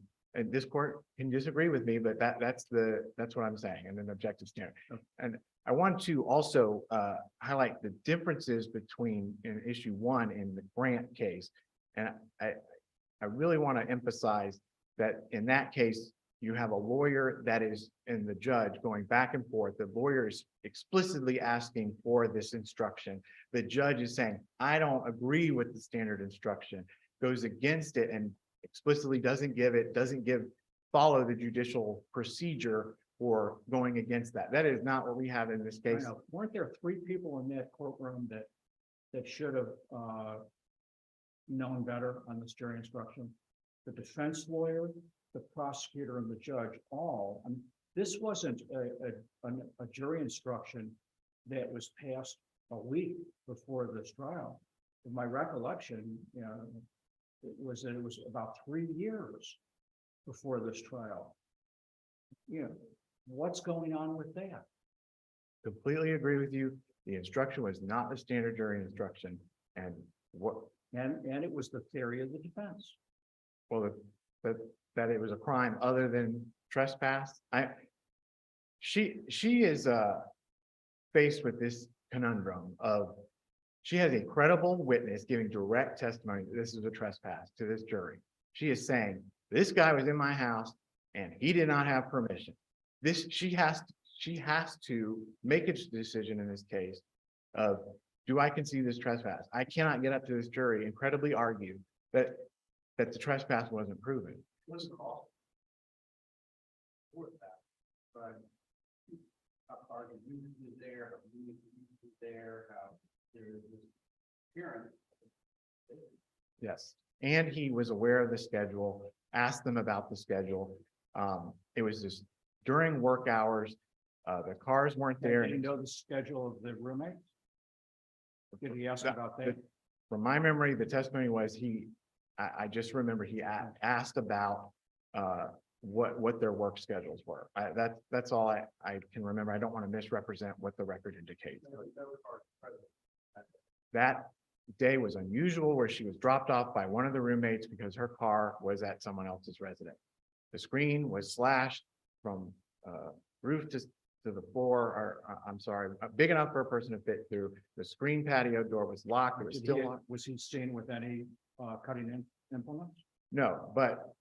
this court can disagree with me, but that's what I'm saying, in an objective standard. Okay. And I want to also highlight the differences between in issue 1 in the Grant case. And I really want to emphasize that in that case, you have a lawyer that is, and the judge going back and forth. The lawyer is explicitly asking for this instruction. The judge is saying, I don't agree with the standard instruction, goes against it and explicitly doesn't follow the judicial procedure for going against that. That is not what we have in this I case. know. Weren't there 3 people in that courtroom that should have known better on this jury instruction? The defense lawyer, the prosecutor, and the judge all. I mean, this wasn't a jury instruction that was passed a week before this trial. In my recollection, it was about 3 years before this trial. What's going on with that? Completely agree with you. The instruction was not the standard jury instruction. And And it was the theory of the defense. well, that it was a crime other than trespass. She is faced with this conundrum of, she has a credible witness giving direct testimony that this is a trespass to this jury. She is saying, this guy was in my house and he did not have permission. She has to make a decision in this case of, do I concede this trespass? I cannot get up to this jury and credibly argue that the trespass wasn't proven. Wasn't called. For that, but how far the use is there, how the use is there, how there's this appearance. Yes, and he was aware of the schedule, asked them about the schedule. It was just during work hours, the cars weren't there. Did you know the schedule of the roommates? Did he ask about that? From my memory, the testimony was I just remember he asked about what their work schedules were. That's all I can remember. I don't want to misrepresent what the record indicates. That day was unusual where she was dropped off by one of the roommates because her car was at someone else's residence. The screen was slashed from roof to the floor, or I'm sorry, big enough for a person to fit through. The screen patio door was locked. It was still locked. Was he seen with any cutting implements? No, but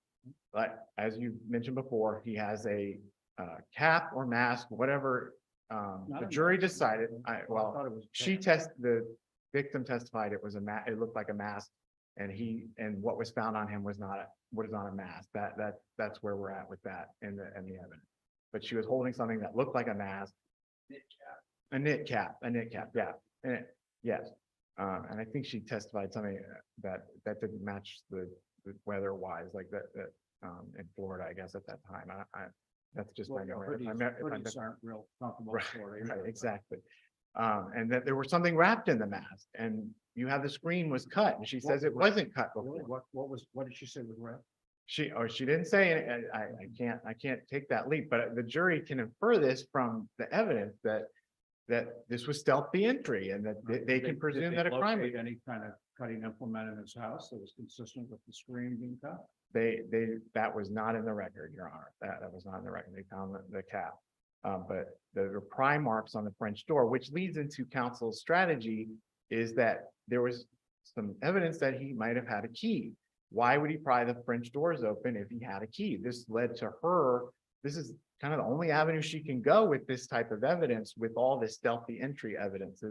as you mentioned before, he has a cap or mask, whatever the jury decided. The victim testified it was it looked like a mask, and what was found on him was not a mask. That's where we're at with that in the evidence. But she was holding something that looked like a mask. A knit cap, yeah. Yes. And I think she testified something that didn't match the weather wise, like that in Florida, I guess at that time. That's just my memory. Hoodies aren't real comfortable. Right, exactly. And that there was something wrapped in the mask, and you have the screen was cut, and she says it wasn't cut before. What did she say was wrapped? She didn't say it. I can't take that leap, but the jury can infer this from the evidence that this was stealthy entry, and that they can presume that a crime. Did they locate any kind of cutting implement in his house that was consistent with the screen being cut? That was not in the record, Your Honor. That was not in the record. They found the cap. But there were pry marks on the French door, which leads into counsel's strategy, is that there was some evidence that he might have had a key. Why would he pry the French doors open if he had a key? This led to her, this is kind of the only avenue she can go with this type of evidence, with all this stealthy entry evidence.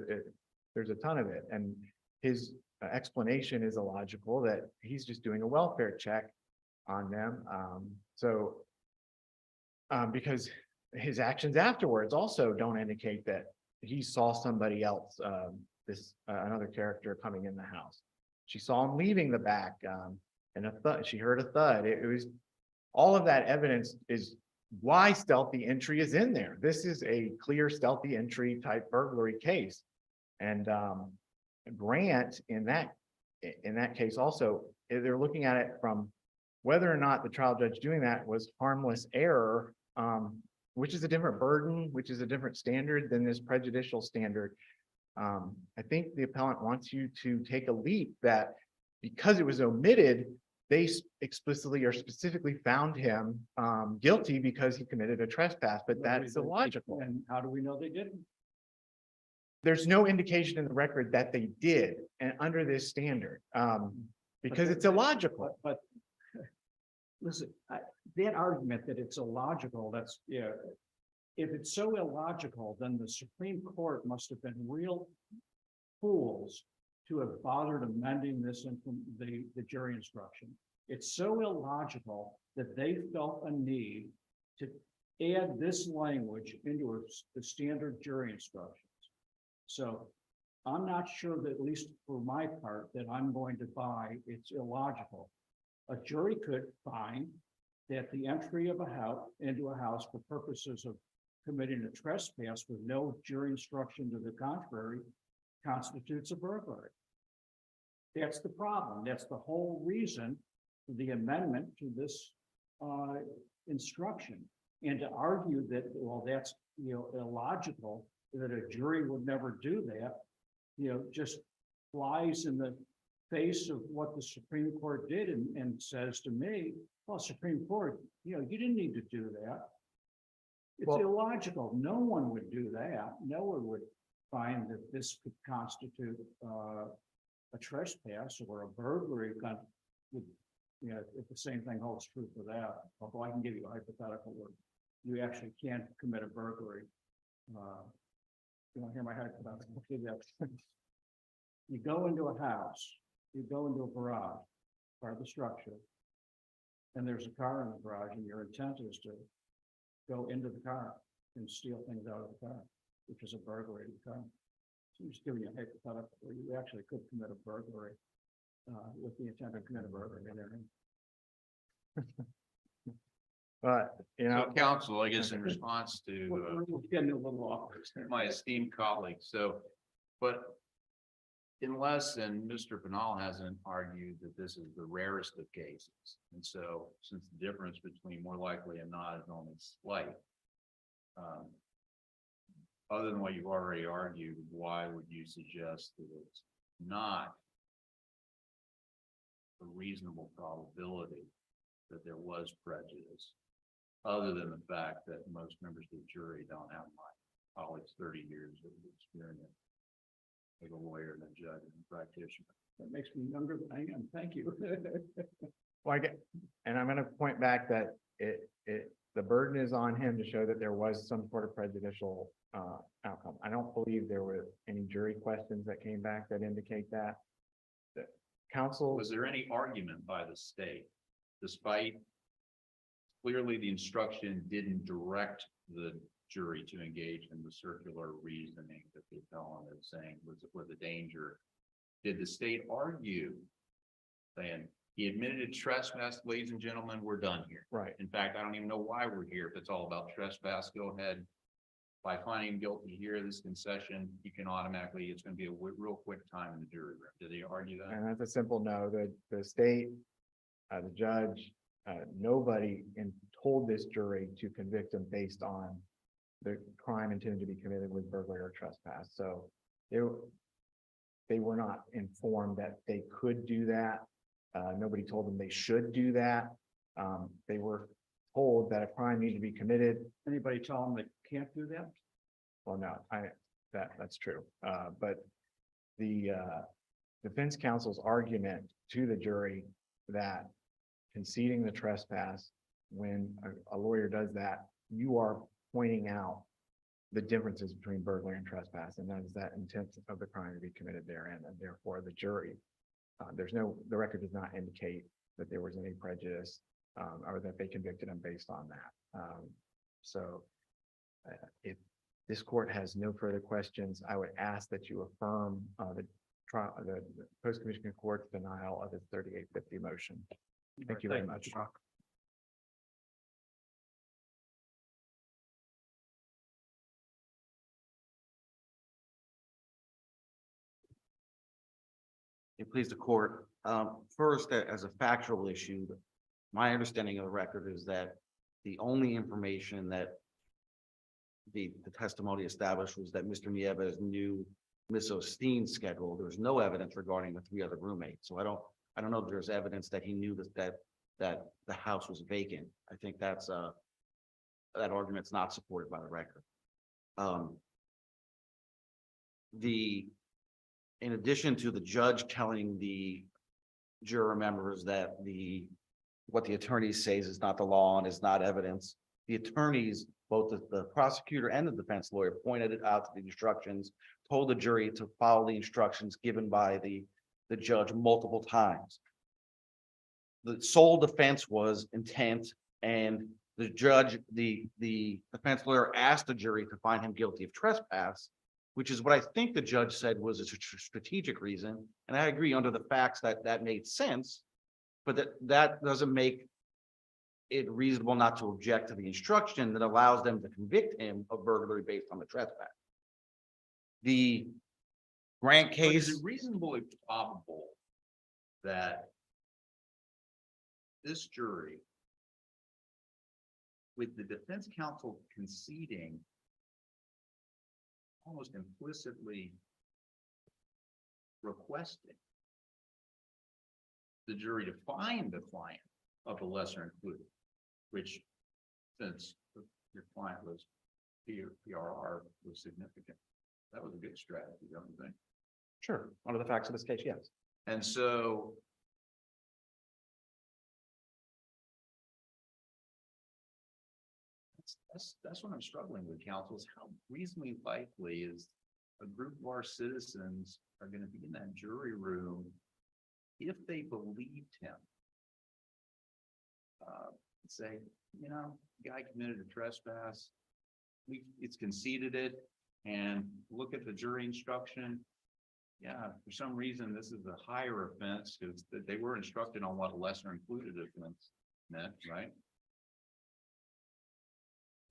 There's a ton of it. And his explanation is illogical, that he's just doing a welfare check on them. Because his actions afterwards also don't indicate that he saw somebody else, another character coming in the house. She saw him leaving the back, and a thud, she heard a thud. It was, all of that evidence is why stealthy entry is in there. This is a clear stealthy entry type burglary case. And Grant, in that case also, they're looking at it from whether or not the trial judge doing that was harmless error, which is a different burden, which is a different standard than this prejudicial standard. I think the appellant wants you to take a leap that because it was omitted, they explicitly or specifically found him guilty because he committed a trespass, but that's illogical. And how do we know they didn't? There's no indication in the record that they did, and under this standard, because it's illogical. But listen, that argument that it's illogical, that's, yeah. If it's so illogical, then the Supreme Court must have been real fools to have bothered amending this in the jury instruction. It's so illogical that they felt a need to add this language into the standard jury instructions. So I'm not sure that, at least for my part, that I'm going to buy it's illogical. A jury could find that the entry of a house into a house for purposes of committing a trespass with no jury instruction to the contrary constitutes a burglary. That's the problem. That's the whole reason for the amendment to this instruction. And to argue that, well, that's, illogical, that a jury would never do that, just flies in the face of what the Supreme Court did and says to me, well, Supreme Court, you didn't need to do that. It's illogical. No one would do that. No one would find that this could constitute a trespass or a burglary. If the same thing holds true for that, although I can give you a hypothetical where you actually can't commit a burglary. You want to hear my hypothetical? You go into a house, you go into a garage, part of the structure, and there's a car in the garage, and your intent is to go into the car and steal things out of the car, which is a burglary of the car. So I'm just giving you a hypothetical where you actually could commit a burglary with the intent to commit a burglary in there. But, So counsel, I guess in response to We're getting a little off. my esteemed colleague, but unless, and Mr. Pinal hasn't argued that this is the rarest of cases. And so since the difference between more likely and not is only slight, other than what you've already argued, why would you suggest that it's not a reasonable probability that there was prejudice, other than the fact that most members of the jury don't have my colleagues' 30 years of experience as a lawyer and a judge and a practitioner? That makes me younger than I am. Thank you. well, and I'm going to point back that the burden is on him to show that there was some sort of prejudicial outcome. I don't believe there were any jury questions that came back that indicate that. The counsel. Was there any argument by the state, despite clearly the instruction didn't direct the jury to engage in the circular reasoning that the appellant is saying was a danger? Did the state argue saying he admitted to trespass, ladies and gentlemen, we're done here? Right. In fact, I don't even know why we're here. If it's all about trespass, go ahead. By finding him guilty here, this concession, you can automatically, it's going to be a real quick time in the jury room. Did they argue that? And that's a simple no. The state, the judge, nobody told this jury to convict him based on the crime intended to be committed with burglary or trespass. So they were not informed that they could do that. Nobody told them they should do that. They were told that a crime needed to be committed. Anybody tell them they can't do that? Well, no, that's true. But the defense counsel's argument to the jury that conceding the trespass, when a lawyer does that, you are pointing out the differences between burglary and trespass, and that is that intent of the crime to be committed therein, and therefore the jury. The record does not indicate that there was any prejudice, or that they convicted him based on that. If this court has no further questions, I would ask that you affirm the post-conviction court's denial of his 3850 motion. Thank you very much. It please the court. First, as a factual issue, my understanding of the record is that the only information that the testimony established was that Mr. Nieves knew Miss Osteen's schedule. There was no evidence regarding the 3 other roommates. So I don't know if there's evidence that he knew that the house was vacant. I think that argument's not supported by the record. In addition to the judge telling the juror members that what the attorney says is not the law and is not evidence, the attorneys, both the prosecutor and the defense lawyer, pointed it out to the instructions, told the jury to follow the instructions given by the judge multiple times. The sole defense was intent, and the judge, the defense lawyer asked the jury to find him guilty of trespass, which is what I think the judge said was a strategic reason. And I agree under the facts that made sense, but that doesn't make it reasonable not to object to the instruction that allows them to convict him of burglary based on the trespass. The Grant But is case, it reasonably probable that this jury, with the defense counsel conceding, almost implicitly requesting the jury to find the client of the lesser included, which, since your client was PRR, was significant. That was a good strategy, don't you think? Sure, under the facts of this case, yes. And so that's what I'm struggling with, counsel, is how reasonably likely is a group of our citizens are going to be in that jury room if they believed him. Say, guy committed a trespass. It's conceded it, and look at the jury instruction. Yeah, for some reason, this is a higher offense because they were instructed on what a lesser included offense meant, right?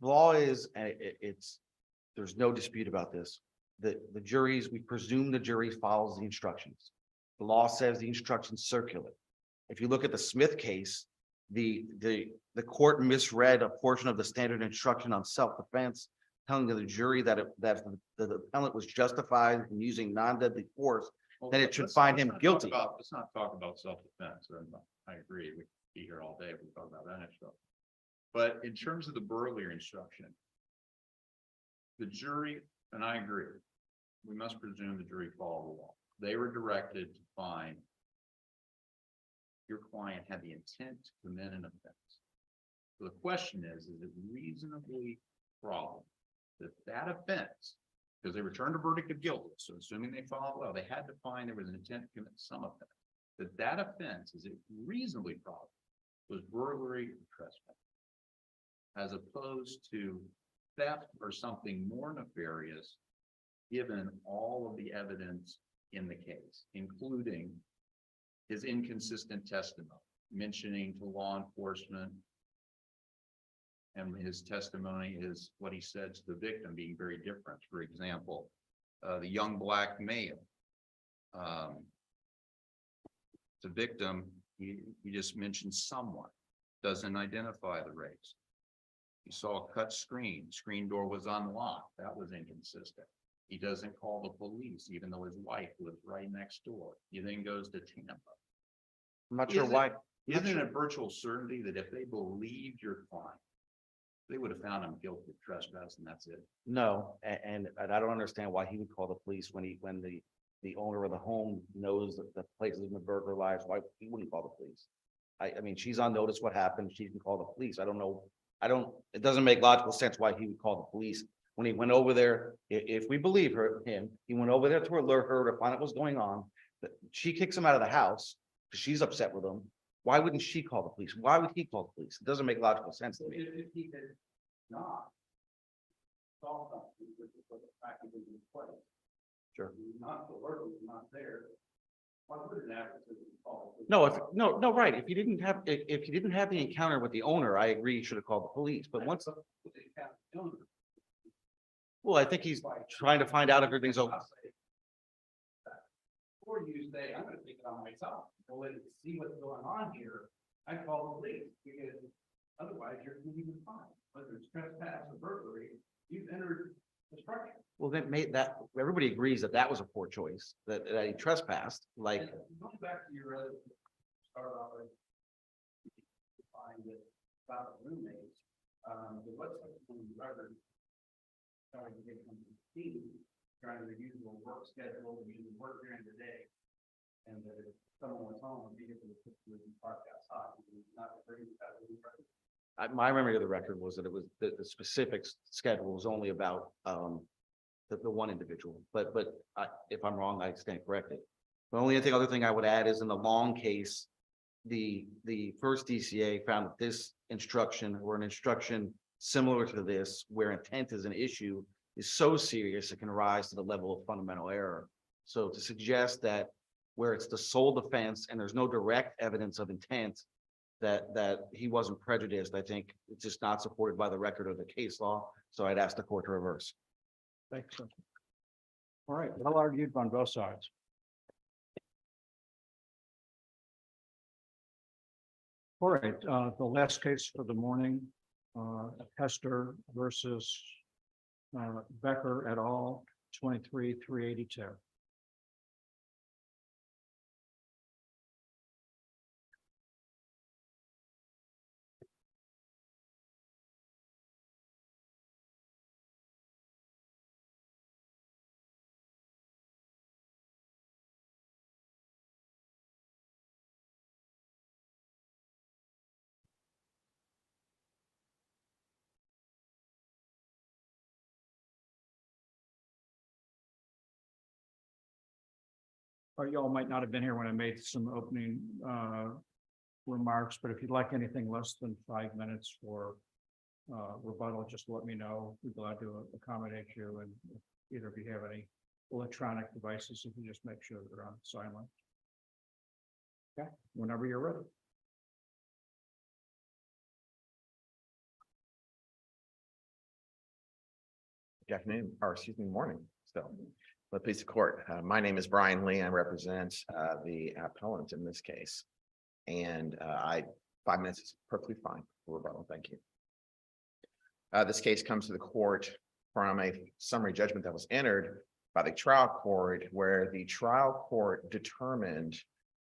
law is, there's no dispute about this. The juries, we presume the jury follows the instructions. The law says the instructions circulate. If you look at the Smith case, the court misread a portion of the standard instruction on self-defense, telling the jury that the appellant was justified in using non-deadly force, then it should find him guilty. Let's not talk about self-defense. I agree. We could be here all day if we talk about that stuff. But in terms of the burglary instruction, the jury, and I agree, we must presume the jury followed the law. They were directed to find your client had the intent to commit an offense. So the question is it reasonably probable that that offense, because they returned a verdict of guilty, so assuming they followed well, they had to find there was an intent to commit some offense, that offense, is it reasonably probable, was burglary or trespass, as opposed to theft or something more nefarious, given all of the evidence in the case, including his inconsistent testimony, mentioning to law enforcement, and his testimony is what he said to the victim being very different. For example, the young black male, the victim, he just mentioned someone, doesn't identify the race. He saw a cut screen door was unlocked. That was inconsistent. He doesn't call the police, even though his wife lives right next door. He then goes to Tampa. I'm not sure why. Isn't it a virtual certainty that if they believed your client, they would have found him guilty of trespass and that's it? No, and I don't understand why he would call the police when the owner of the home knows that the place is in the burglarized. Why he wouldn't call the police? I mean, she's on notice what happened. She can call the police. I don't know. It doesn't make logical sense why he would call the police when he went over there, if we believe him, he went over there to alert her to find out what's going on. But she kicks him out of the house because she's upset with him. Why wouldn't she call the police? Why would he call the police? It doesn't make logical sense to me. If he did not solve something, which is what the fact that it was in place. Sure. Not the word was not there. Why would an advocate call? No, right. If you didn't have, if you didn't have the encounter with the owner, I agree you should have called the police, but once. Well, I think he's trying to find out if everything's okay. Or you say, I'm gonna take it on myself, go in and see what's going on here, I call the police, because otherwise you're gonna be fine, whether it's trespass or burglary, you've entered the structure. Well, that made that, everybody agrees that that was a poor choice, that he trespassed, like, And going back to your other, start off with. Find it about the roommates, the website on the record. Trying to get them to see, trying to use the work schedule, use the work during the day. And that if someone was home, be able to be parked outside, not agree with that. my memory of the record was that it was, the specific schedule was only about, the one individual, but if I'm wrong, I stand corrected. The only other thing I would add is in the long case, the first DCA found that this instruction or an instruction similar to this, where intent is an issue, is so serious it can rise to the level of fundamental error. So to suggest that where it's the sole defense and there's no direct evidence of intent, that he wasn't prejudiced, I think it's just not supported by the record of the case law. So I'd ask the court to reverse. Thanks. All right, well argued on both sides. All right, the last case for the morning, Hester versus Becker et al., 23-382. Or y'all might not have been here when I made some opening remarks, but if you'd like anything less than 5 minutes for rebuttal, just let me know. We'd be glad to accommodate you, and if either of you have any electronic devices, if you just make sure they're on silent. Okay, whenever you're ready. Good afternoon, or excuse me, morning still. But please the court. My name is Brian Lee. I represent the appellant in this case. And 5 minutes is perfectly fine for rebuttal. Thank you. This case comes to the court from a summary judgment that was entered by the trial court, where the trial court determined,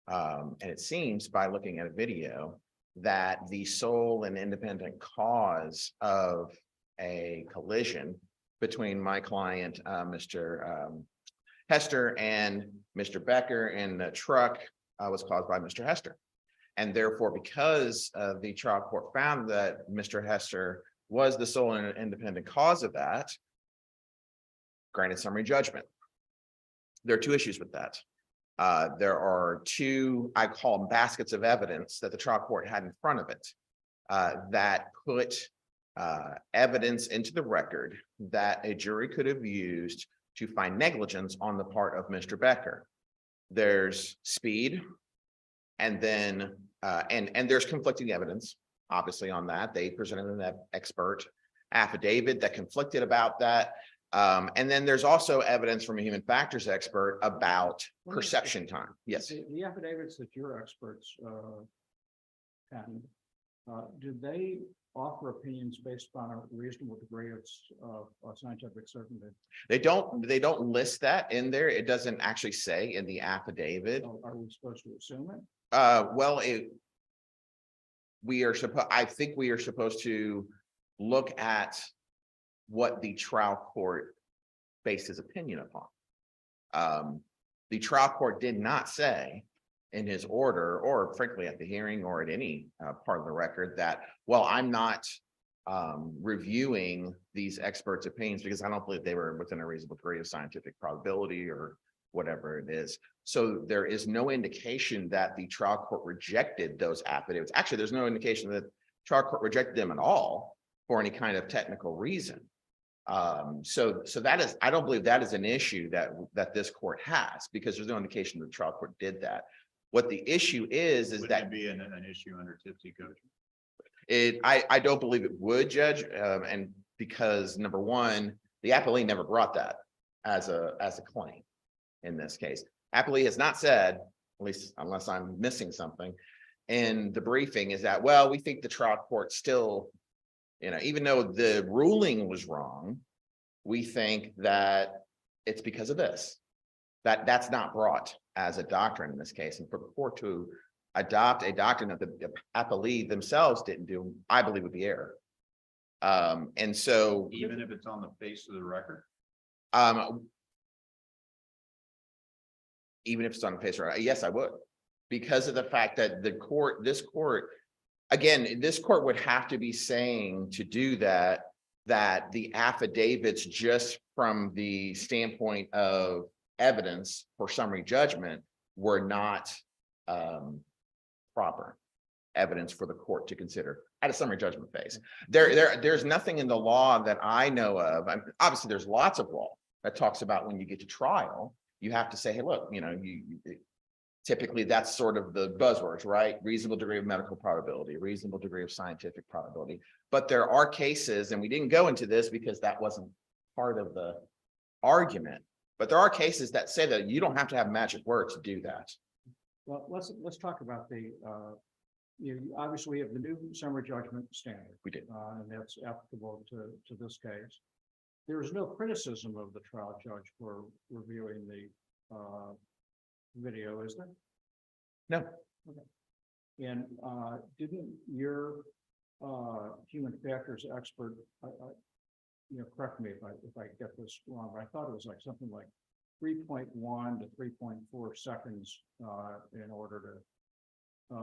and it seems by looking at a video, that the sole and independent cause of a collision between my client, Mr. Hester, and Mr. Becker in the truck was caused by Mr. Hester. And therefore, because the trial court found that Mr. Hester was the sole and independent cause of that, granted summary judgment. There are two issues with that. There are two, I call them baskets of evidence, that the trial court had in front of it that put evidence into the record that a jury could have used to find negligence on the part of Mr. Becker. There's speed, and then and there's conflicting evidence, obviously, on that. They presented an expert affidavit that conflicted about that. And then there's also evidence from a human factors expert about perception time. Yes. The affidavits that your experts penned, did they offer opinions based on a reasonable degree of scientific certainty? They don't list that in there. It doesn't actually say in the affidavit. So are we supposed to assume it? Well, I think we are supposed to look at what the trial court based his opinion upon. The trial court did not say in his order, or frankly at the hearing, or at any part of the record, that, well, I'm not reviewing these experts' opinions because I don't believe they were within a reasonable degree of scientific probability or whatever it is. So there is no indication that the trial court rejected those affidavits. Actually, there's no indication that trial court rejected them at all for any kind of technical reason. So that is, I don't believe that is an issue that this court has because there's no indication the trial court did that. What the issue is Wouldn't that it be an issue under tipsy coach? I don't believe it would, Judge, and because number one, the appellee never brought that as a claim in this case. Appellee has not said, at least unless I'm missing something, in the briefing is that, well, we think the trial court still, even though the ruling was wrong, we think that it's because of this. That's not brought as a doctrine in this case. And for the court to adopt a doctrine that the appellee themselves didn't do, I believe would be error. And so Even if it's on the face of the record? Even if it's on the face, right? Yes, I would. Because of the fact that this court would have to be saying to do that the affidavits just from the standpoint of evidence for summary judgment were not proper evidence for the court to consider at a summary judgment phase. There's nothing in the law that I know of. Obviously, there's lots of law that talks about when you get to trial, you have to say, hey, look, typically that's sort of the buzzwords, right? Reasonable degree of medical probability, reasonable degree of scientific probability. But there are cases, and we didn't go into this because that wasn't part of the argument, but there are cases that say that you don't have to have magic words to do that. Well, let's talk about obviously we have the new summary judgment standard. We did. And that's applicable to this case. There is no criticism of the trial judge for reviewing the video, is there? No. Okay. And didn't your human factors expert, correct me if I get this wrong, but I thought it was like something like 3.1 to 3.4 seconds in order to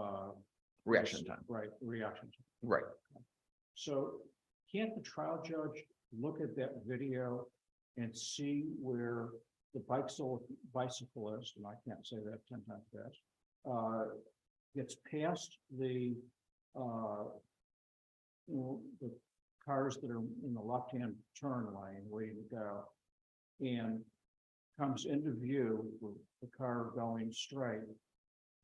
Reaction time. Right, reaction time. Right. So can't the trial judge look at that video and see where the bicyclist, and I can't say that 10 times fast, gets past the cars that are in the left-hand turn lane waiting to go and comes into view with the car going straight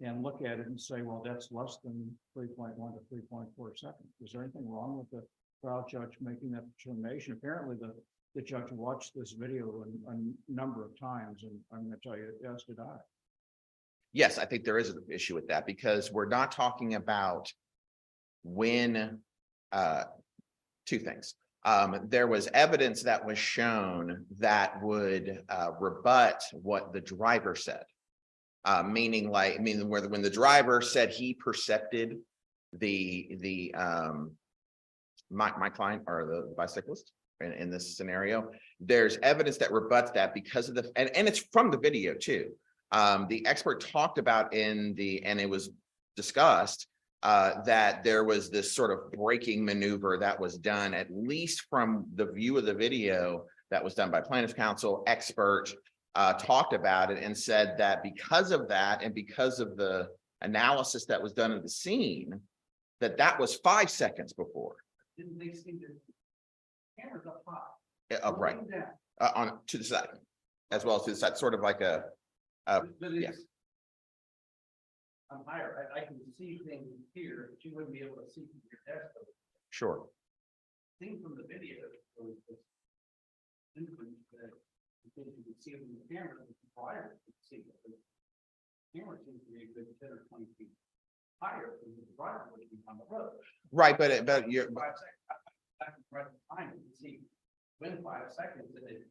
and look at it and say, well, that's less than 3.1 to 3.4 seconds. Is there anything wrong with the trial judge making that determination? Apparently the judge watched this video a number of times, and I'm going to tell you, as did I. Yes, I think there is an issue with that because we're not talking about when two things. There was evidence that was shown that would rebut what the driver said. Meaning when the driver said he percepted my client or the bicyclist in this scenario, there's evidence that rebuts that because of and it's from the video too. The expert talked about and it was discussed that there was this sort of braking maneuver that was done, at least from the view of the video that was done by plaintiff's counsel. Expert talked about it and said that because of that and because of the analysis that was done at the scene, that was 5 seconds before. Didn't they see the cameras up high? Upright. On to the side, as well as to the side, sort of like a yeah. I'm higher, I can see things here, but you wouldn't be able to see from your desk. Sure. Thing from the video was inference that you could see it from the camera, prior to see it. The camera seems to be a good 10 or 20 feet higher than the driver would be on the road. Right, but you're 5 seconds. I can run the time and see when 5 seconds and it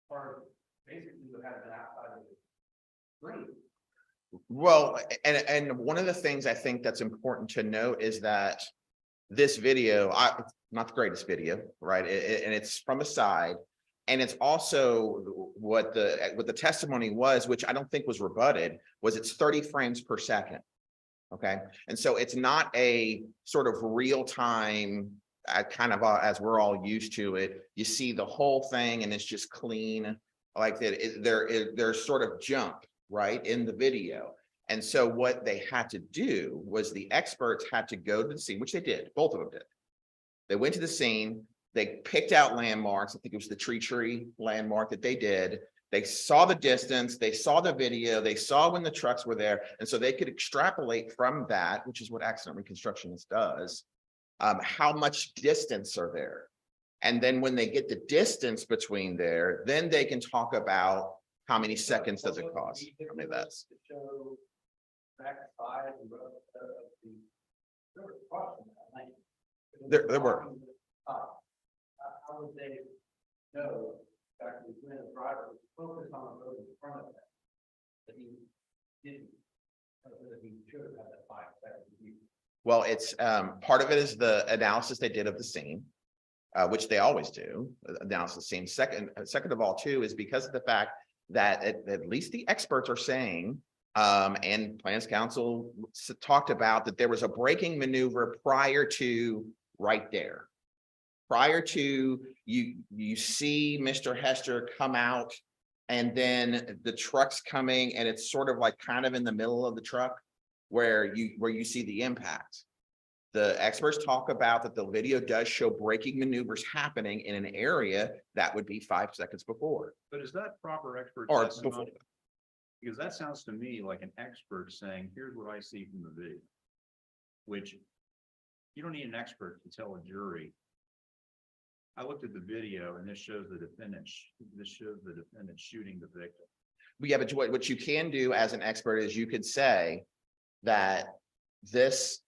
or basically would have been outside of the screen. well, and one of the things I think that's important to note is that this video, it's not the greatest video, right? And it's from a side, and it's also what the testimony was, which I don't think was rebutted, was it's 30 frames per second. Okay, and so it's not a sort of real time, kind of as we're all used to it. You see the whole thing and it's just clean like that. There's sort of jump right in the video. And so what they had to do was the experts had to go to the scene, which they did, both of them did. They went to the scene, they picked out landmarks. I think it was the tree landmark that they did. They saw the distance, they saw the video, they saw when the trucks were there. And so they could extrapolate from that, which is what accident reconstructionist does, how much distance are there. And then when they get the distance between there, then they can talk about how many seconds does it cost. How many that's. There were. How would they know exactly when the driver was focused on the road in front of them? That he didn't, that he should have had that 5 second view. Well, it's part of it is the analysis they did of the scene, which they always do, analysis scene. Second of all, too, is because of the fact that at least the experts are saying, and plans counsel talked about that there was a braking maneuver prior to right there. Prior to you see Mr. Hester come out, and then the truck's coming, and it's sort of like kind of in the middle of the truck where you see the impact. The experts talk about that the video does show braking maneuvers happening in an area that would be 5 seconds before. But is that proper expert Or testimony? before. Because that sounds to me like an expert saying, here's what I see from the video. Which you don't need an expert to tell a jury. I looked at the video and this shows the defendant shooting the victim. Yeah, but what you can do as an expert is you could say that this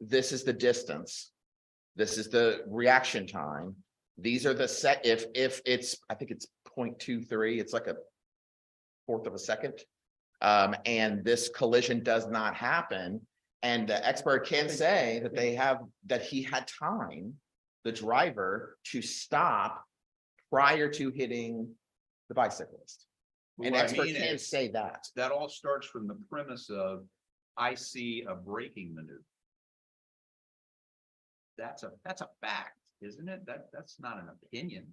is the distance, this is the reaction time, these are the set. If it's, I think it's 0.23, it's like a 1/4 of a second, and this collision does not happen, and the expert can say that he had time, the driver, to stop prior to hitting the bicyclist. An What I expert mean can is, say that. that all starts from the premise of, I see a braking maneuver. That's a fact, isn't it? That's not an opinion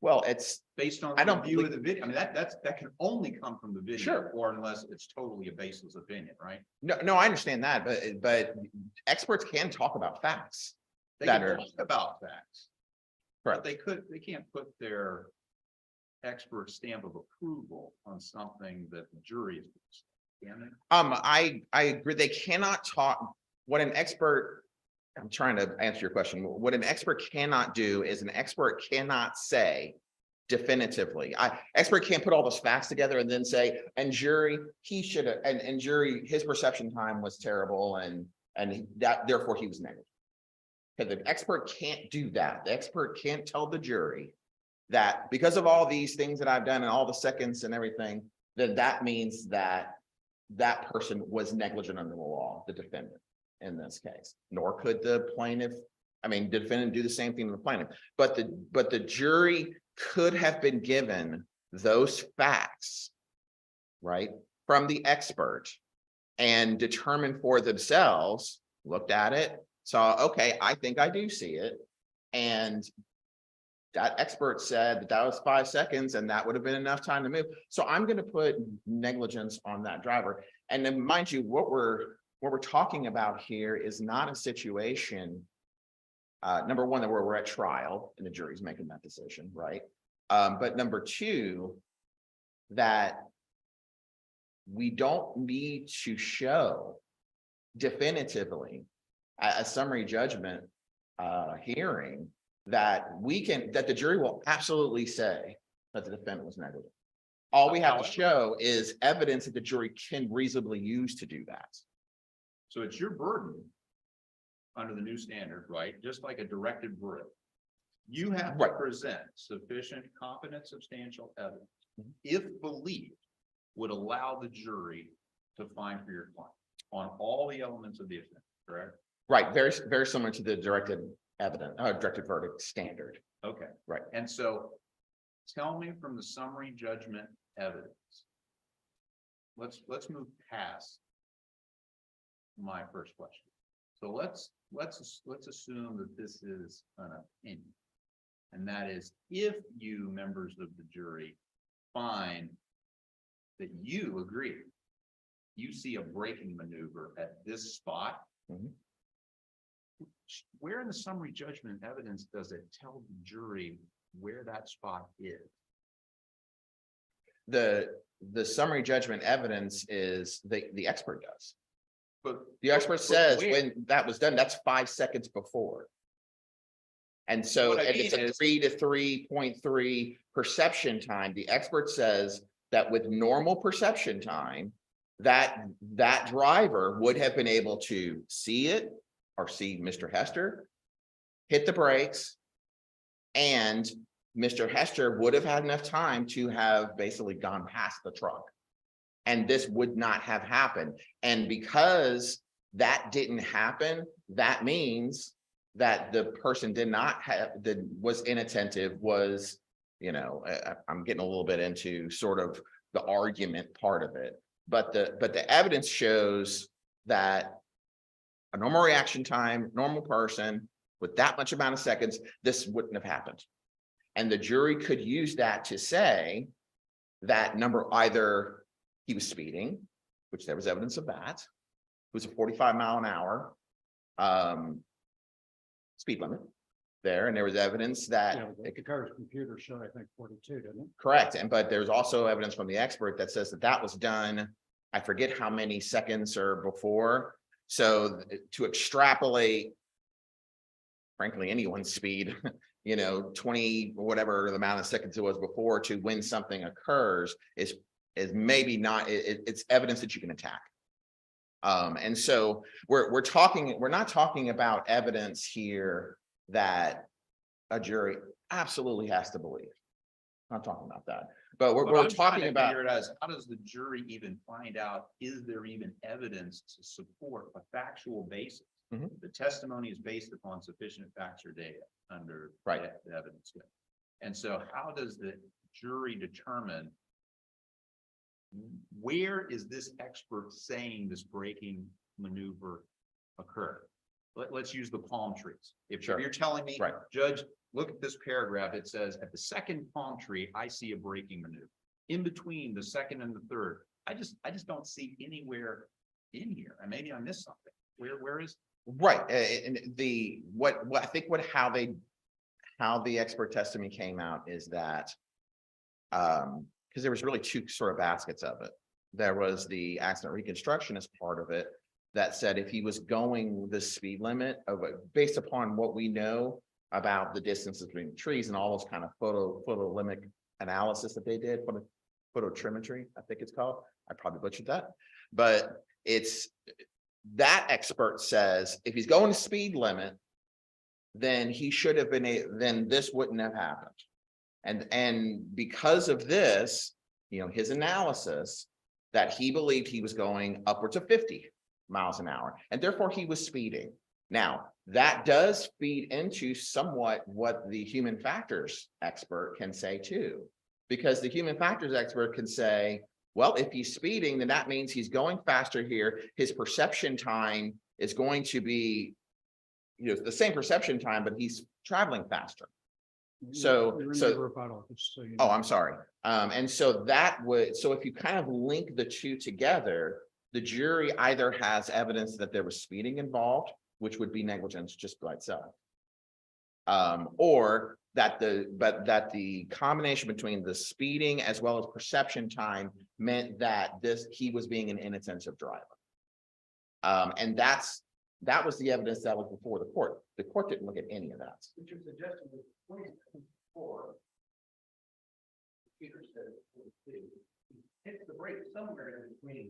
Well, it's, based on I don't the view of believe- the video. I mean, that can only come from the video. Sure. Or unless it's totally a baseless opinion, right? no, I understand that, but experts can talk about facts. They That can are- talk about facts. But Correct. they can't put their expert stamp of approval on something that the jury is. Can they? I agree. They cannot talk, what an expert, I'm trying to answer your question. What an expert cannot do is an expert cannot say definitively. Expert can't put all those facts together and then say, and jury, he should have, and jury, his perception time was terrible, and that therefore he was negligent. Because the expert can't do that. The expert can't tell the jury that because of all these things that I've done and all the seconds and everything, then that means that that person was negligent under the law, the defendant in this case. Nor could the plaintiff, the defendant, do the same thing to the plaintiff. But the jury could have been given those facts, right, from the expert, and determined for themselves, looked at it, saw, okay, I think I do see it. And that expert said that was 5 seconds and that would have been enough time to move. So I'm going to put negligence on that driver. And then mind you, what we're talking about here is not a situation, number one, that we're at trial and the jury's making that decision, right? But number two, that we don't need to show definitively a summary judgment hearing that the jury will absolutely say that the defendant was negligent. All we have to show is evidence that the jury can reasonably use to do that. So it's your burden under the new standard, right? Just like a directed verdict. You have to Right. present sufficient, competent, substantial evidence, Mhm. if believed, would allow the jury to find for your client on all the elements of the offense, correct? Right, very, very similar to the directed verdict standard. Okay. Right. And so tell me from the summary judgment evidence. Let's move past my first question. So let's assume that this is an opinion. And that is, if you members of the jury find that you agree, you see a braking maneuver at this spot. Mhm. Where in the summary judgment evidence does it tell the jury where that spot is? The summary judgment evidence is the expert does. But The expert says where? when that was done, that's 5 seconds before. And so What I and it's mean a is- 3 to 3.3 perception time. The expert says that with normal perception time, that driver would have been able to see it or see Mr. Hester, hit the brakes, and Mr. Hester would have had enough time to have basically gone past the truck. And this would not have happened. And because that didn't happen, that means that the person did not have, was inattentive, was, I'm getting a little bit into sort of the argument part of it. But the evidence shows that a normal reaction time, normal person with that much amount of seconds, this wouldn't have happened. And the jury could use that to say that either he was speeding, which there was evidence of that. It was a 45-mile-an-hour speed limit there, and there was evidence that Yeah, the car's computer showed, I think, 42, didn't it? correct. But there's also evidence from the expert that says that was done, I forget how many seconds or before. So to extrapolate, frankly, anyone's speed, 20, whatever the amount of seconds it was before to when something occurs is maybe not, it's evidence that you can attack. And so we're not talking about evidence here that a jury absolutely has to believe. Not talking about that, but we're I'm trying talking to about, figure it as, how does the jury even find out, is there even evidence to support a factual basis? Mhm. The testimony is based upon sufficient facts or data under Right. the evidence. And so how does the jury determine where is this expert saying this braking maneuver occurred? Let's use the palm trees. If Sure. you're telling me, Right. Judge, look at this paragraph, it says at the second palm tree, I see a braking maneuver. In between the second and the third, I just don't see anywhere in here. And maybe I missed something. Where is? right. And I think how the expert testimony came out is that, because there was really two sort of baskets of it. There was the accident reconstruction as part of it that said if he was going the speed limit of based upon what we know about the distances between the trees and all those kind of photolimic analysis that they did, phototrimetry, I think it's called. I probably butchered that, but it's that expert says if he's going to speed limit, then he should have been then this wouldn't have happened. And because of this, his analysis that he believed he was going upwards of 50 miles an hour, and therefore he was speeding. Now, that does feed into somewhat what the human factors expert can say too, because the human factors expert can say, well, if he's speeding, then that means he's going faster here. His perception time is going to be, the same perception time, but he's traveling faster. So Rebuttal, just so you know. oh, I'm sorry. And so if you kind of link the two together, the jury either has evidence that there was speeding involved, which would be negligence just by itself. Or that the combination between the speeding as well as perception time meant that he was being an inattentive driver. And that was the evidence that was before the court. The court didn't look at any of that. What you're suggesting is 24. Peter said, hit the brake somewhere in between,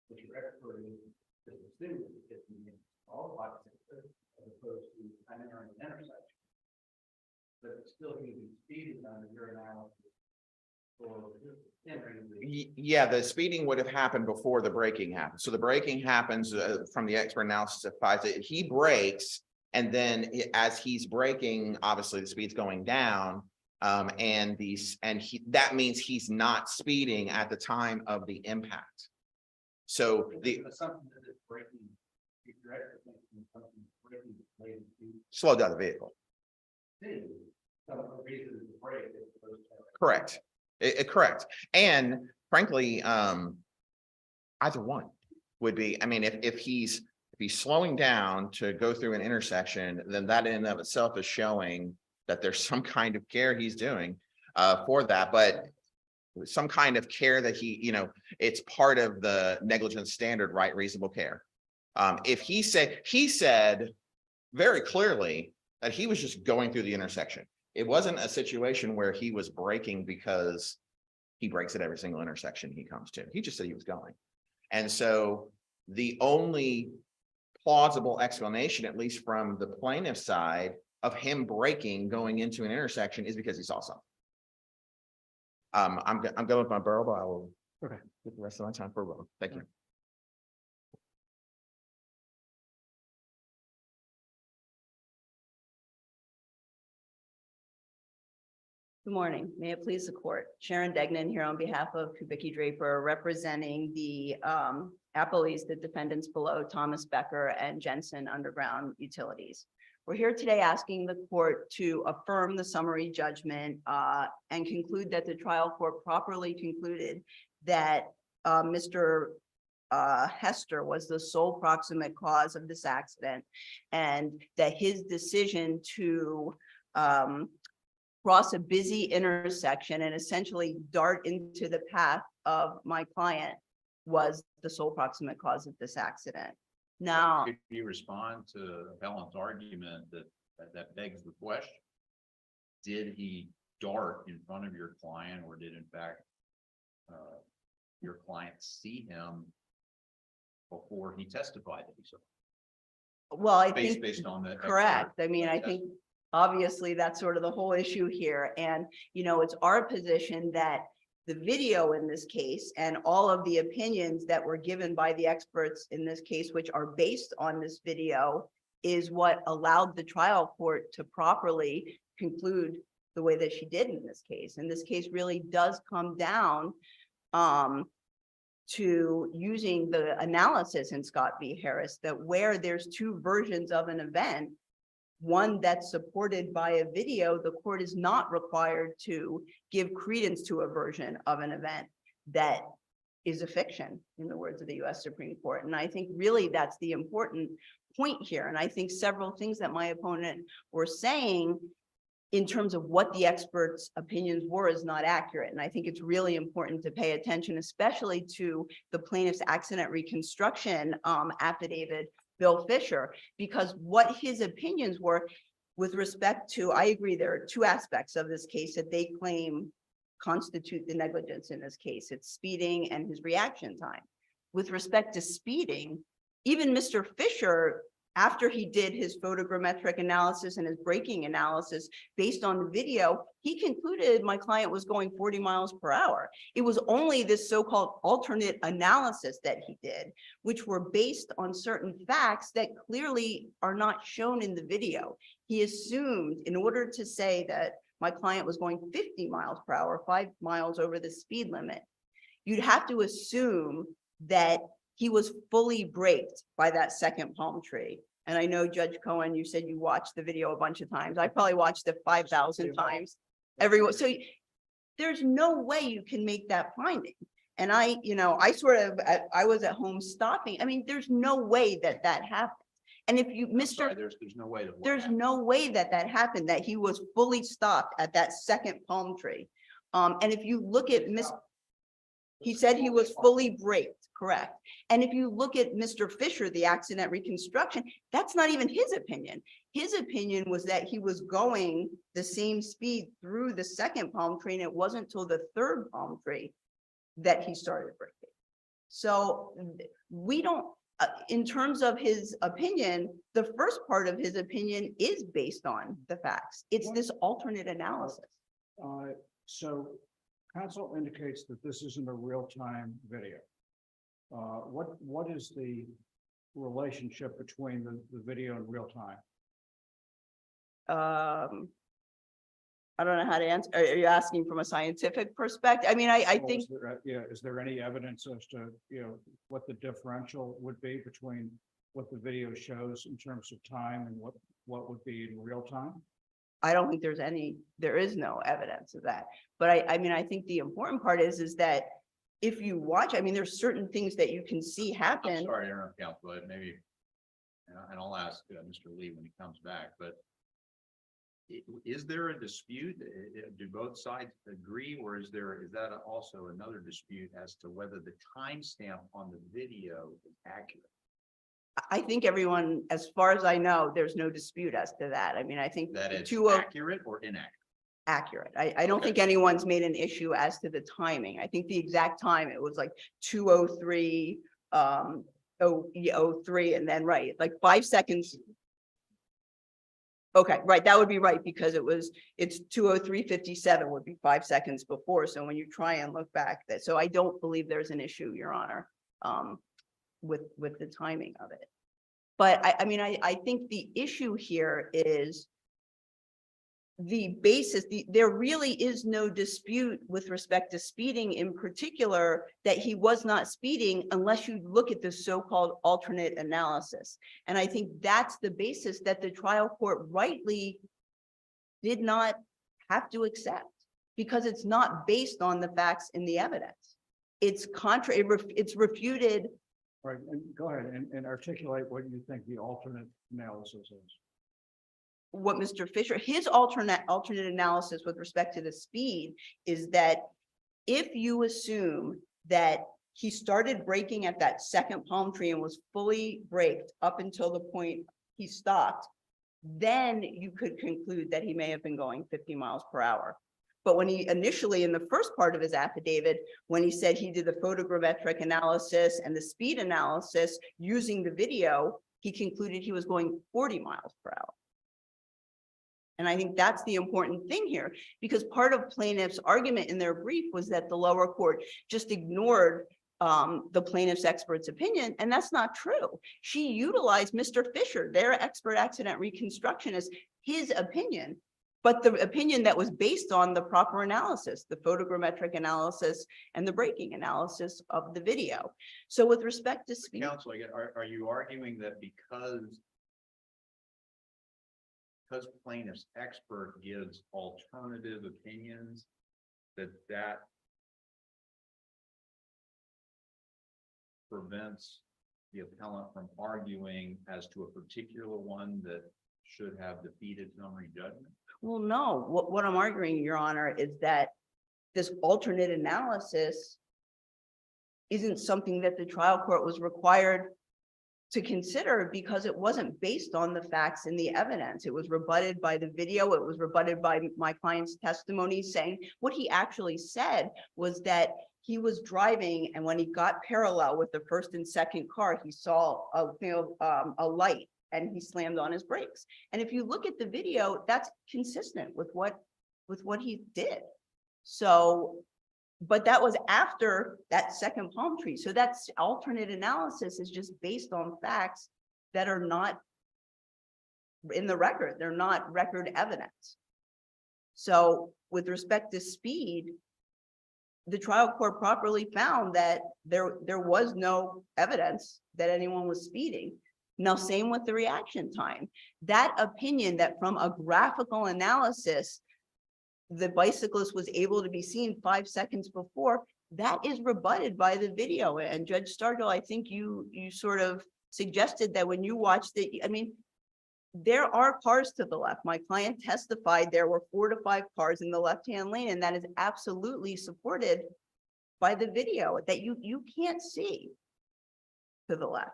which your expert is assuming is all the as opposed to entering an intersection. But it's still going to be speeding under your analysis. Yeah, the speeding would have happened before the braking happened. So the braking happens from the expert analysis of 5. He brakes, and then as he's braking, obviously the speed's going down. That means he's not speeding at the time of the impact. So the assumption that breaking, if you're exercising something breaking related to Slow down the vehicle. sin, some of the reasons to break is supposed to. Correct. Correct. And frankly, either one would be, I mean, if he's slowing down to go through an intersection, then that in and of itself is showing that there's some kind of care he's doing for that, but some kind of care that it's part of the negligence standard, right? Reasonable care. If he said very clearly that he was just going through the intersection. It wasn't a situation where he was braking because he brakes at every single intersection he comes to. He just said he was going. And so the only plausible explanation, at least from the plaintiff's side, of him braking going into an intersection is because he saw something. I'm going with my burrow, but I will get the rest of my time for a row. Thank you. Good morning. May it please the court. Sharon Degnan here on behalf of Kubicki Draper, representing the appellees, the defendants below, Thomas Becker and Jensen Underground Utilities. We're here today asking the court to affirm the summary judgment and conclude that the trial court properly concluded that Mr. Hester was the sole proximate cause of this accident, and that his decision to cross a busy intersection and essentially dart into the path of my client was the sole proximate cause of this accident. Now, Could you respond to Appellant's argument that begs the question? Did he dart in front of your client, or did in fact your client see him before he testified that he saw? well, I think Based on the correct. expert I mean, I think obviously that's sort of the whole issue here. And, it's our position that the video in this case and all of the opinions that were given by the experts in this case, which are based on this video, is what allowed the trial court to properly conclude the way that she did in this case. And this case really does come down to using the analysis in Scott v. Harris, that where there's two versions of an event, one that's supported by a video, the court is not required to give credence to a version of an event that is a fiction, in the words of the U.S. Supreme Court. And I think really that's the important point here. And I think several things that my opponent were saying in terms of what the experts' opinions were is not accurate. And I think it's really important to pay attention, especially to the plaintiff's accident reconstruction affidavit, Bill Fisher, because what his opinions were with respect to, I agree, there are two aspects of this case that they claim constitute the negligence in this case. It's speeding and his reaction time. With respect to speeding, even Mr. Fisher, after he did his photogrammetric analysis and his braking analysis based on the video, he concluded my client was going 40 miles per hour. It was only this so-called alternate analysis that he did, which were based on certain facts that clearly are not shown in the video. He assumed, in order to say that my client was going 50 miles per hour, 5 miles over the speed limit, you'd have to assume that he was fully braked by that second palm tree. And I know, Judge Cohen, you said you watched the video a bunch of times. I probably watched it 5,000 times. Everyone, so there's no way you can make that finding. And I was at home stopping. I mean, there's no way that that happened. And if you, there's no way to. there's no way that that happened, that he was fully stopped at that second palm tree. And if you look at he said he was fully braked, correct. And if you look at Mr. Fisher, the accident reconstruction, that's not even his opinion. His opinion was that he was going the same speed through the second palm tree, and it wasn't until the third palm tree that he started braking. So we don't, in terms of his opinion, the first part of his opinion is based on the facts. It's this alternate analysis. So counsel indicates that this isn't a real-time video. What is the relationship between the video and real time? I don't know how to answer. Are you asking from a scientific perspective? I mean, I So think, is there, yeah, is there any evidence as to, what the differential would be between what the video shows in terms of time and what would be in real time? I don't think there is no evidence of that. But I mean, I think the important part is that if you watch, I mean, there's certain things that you can see I'm happen. sorry to interrupt, counsel, but maybe, and I'll ask Mr. Lee when he comes back, but is there a dispute? Do both sides agree, or is that also another dispute as to whether the timestamp on the video is accurate? I think everyone, as far as I know, there's no dispute as to that. I mean, I think That it's two of accurate or inaccurate? accurate. I don't Okay. think anyone's made an issue as to the timing. I think the exact time, it was like 2:03, 03, and then, right, like 5 seconds. Okay, right, that would be right, because it's 2:03:57 would be 5 seconds before. So when you try and look back, so I don't believe there's an issue, Your Honor, with the timing of it. But I mean, I think the issue here is the basis, there really is no dispute with respect to speeding in particular, that he was not speeding unless you look at the so-called alternate analysis. And I think that's the basis that the trial court rightly did not have to accept, because it's not based on the facts in the evidence. It's it's refuted. Right, and go ahead and articulate what you think the alternate analysis is. What Mr. Fisher, his alternate analysis with respect to the speed is that if you assume that he started braking at that second palm tree and was fully braked up until the point he stopped, then you could conclude that he may have been going 50 miles per hour. But when he initially, in the first part of his affidavit, when he said he did the photogrammetric analysis and the speed analysis using the video, he concluded he was going 40 miles per hour. And I think that's the important thing here, because part of plaintiff's argument in their brief was that the lower court just ignored the plaintiff's expert's opinion, and that's not true. She utilized Mr. Fisher, their expert accident reconstructionist, his opinion, but the opinion that was based on the proper analysis, the photogrammetric analysis and the braking analysis of the video. So with respect to speed. Counsel, are you arguing that because plaintiff's expert gives alternative opinions, that prevents the appellant from arguing as to a particular one that should have defeated summary judgment? Well, no, what I'm arguing, Your Honor, is that this alternate analysis isn't something that the trial court was required to consider, because it wasn't based on the facts and the evidence. It was rebutted by the video. It was rebutted by my client's testimony, saying what he actually said was that he was driving, and when he got parallel with the first and second car, he saw a light and he slammed on his brakes. And if you look at the video, that's consistent with what he did. So, but that was after that second palm tree. So that's alternate analysis is just based on facts that are not in the record. They're not record evidence. So with respect to speed, the trial court properly found that there was no evidence that anyone was speeding. Now, same with the reaction time. That opinion that from a graphical analysis, the bicyclist was able to be seen 5 seconds before, that is rebutted by the video. And Judge Stargill, I think you sort of suggested that when you watched it, I mean, there are cars to the left. My client testified there were 4 to 5 cars in the left-hand lane, and that is absolutely supported by the video that you can't see to the left.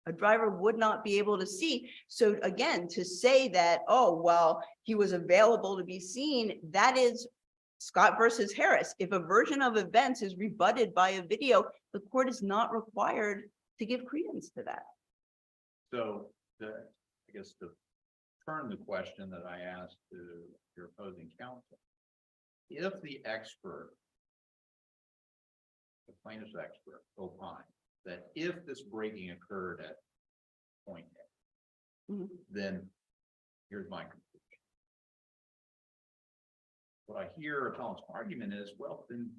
A driver would not be able to see. So again, to say that, oh, well, he was available to be seen, that is Scott versus Harris. If a version of events is rebutted by a video, the court is not required to give credence to that. So I guess to turn the question that I asked to your opposing counsel, if the expert, the plaintiff's expert, opined that if this braking occurred at point A, then here's my conclusion. what I hear appellant's argument is, well, then,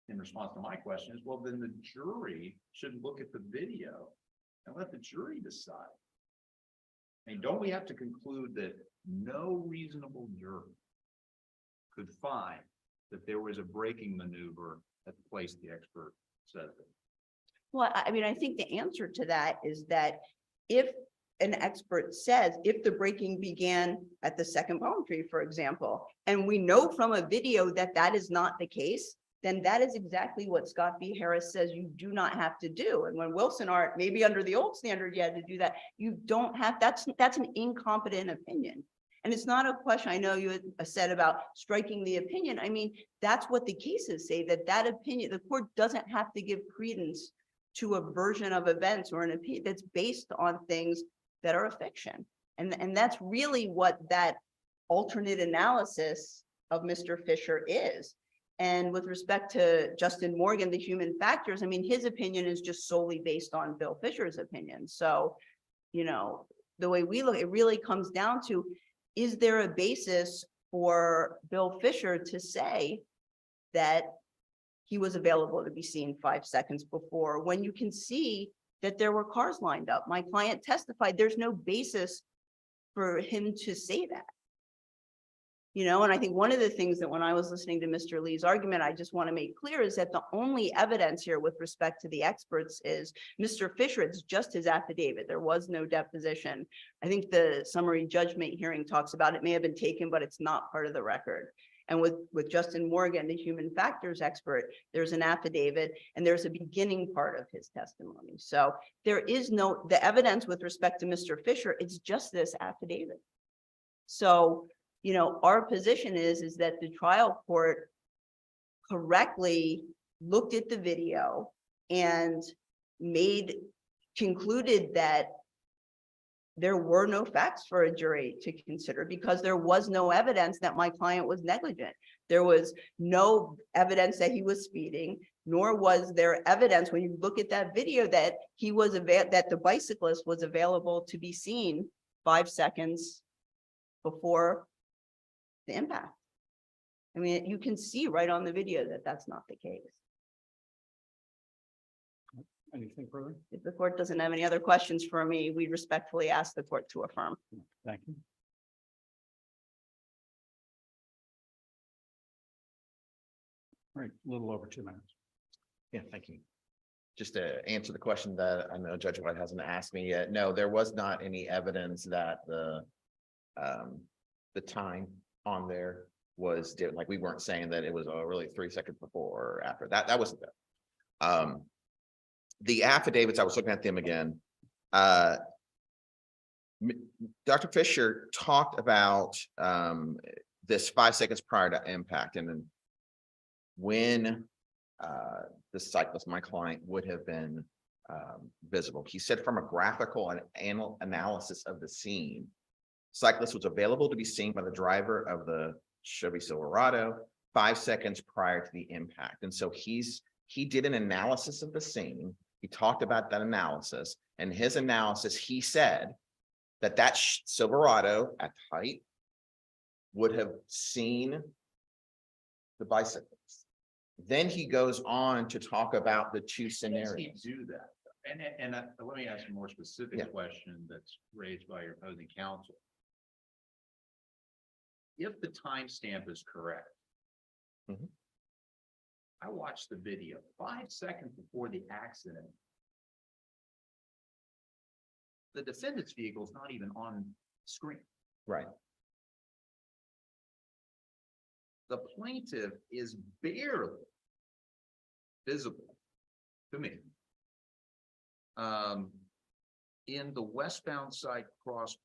in response to my question is, well, then the jury should look at the video and let the jury decide. I mean, don't we have to conclude that no reasonable juror could find that there was a braking maneuver at the place the expert says it? Well, I mean, I think the answer to that is that if an expert says, if the braking began at the second palm tree, for example, and we know from a video that that is not the case, then that is exactly what Scott v. Harris says you do not have to do. And when Wilson Art, maybe under the old standard, you had to do that, you don't have, that's an incompetent opinion. And it's not a question, I know you had said about striking the opinion. I mean, that's what the cases say, that opinion, the court doesn't have to give credence to a version of events or an opinion that's based on things that are a fiction. And that's really what that alternate analysis of Mr. Fisher is. And with respect to Justin Morgan, the human factors, I mean, his opinion is just solely based on Bill Fisher's opinion. So, you know, the way we look, it really comes down to, is there a basis for Bill Fisher to say that he was available to be seen 5 seconds before, when you can see that there were cars lined up? My client testified there's no basis for him to say that. You know, and I think one of the things that when I was listening to Mr. Lee's argument, I just want to make clear is that the only evidence here with respect to the experts is Mr. Fisher. It's just his affidavit. There was no deposition. I think the summary judgment hearing talks about it may have been taken, but it's not part of the record. And with Justin Morgan, the human factors expert, there's an affidavit and there's a beginning part of his testimony. So there is no, the evidence with respect to Mr. Fisher, it's just this affidavit. So, you know, our position is that the trial court correctly looked at the video and concluded that there were no facts for a jury to consider because there was no evidence that my client was negligent. There was no evidence that he was speeding, nor was there evidence when you look at that video that he was that the bicyclist was available to be seen 5 seconds before the impact. I mean, you can see right on the video that that's not the case. Anything further? If the court doesn't have any other questions for me, we respectfully ask the court to affirm. Thank you. All right, a little over 2 minutes. Yeah, thank you. Just to answer the question that I know Judge White hasn't asked me yet. No, there was not any evidence that the time on there was different. Like we weren't saying that it was really 3 seconds before or after that. That wasn't there. The affidavits, I was looking at them again. Dr. Fisher talked about this 5 seconds prior to impact, and then when the cyclist, my client, would have been visible. He said from a graphical and analysis of the scene, cyclist was available to be seen by the driver of the Chevy Silverado 5 seconds prior to the impact. And so he did an analysis of the scene. He talked about that analysis, and his analysis, he said that Silverado at height would have seen the bicyclist. Then he goes on to talk about the two scenarios. He do that? And let me ask a more specific question that's raised by your opposing counsel. If the timestamp is correct, I watched the video 5 seconds before the accident. The defendant's vehicle is not even on screen. Right. The plaintiff is barely visible to me in the westbound side crosswalk.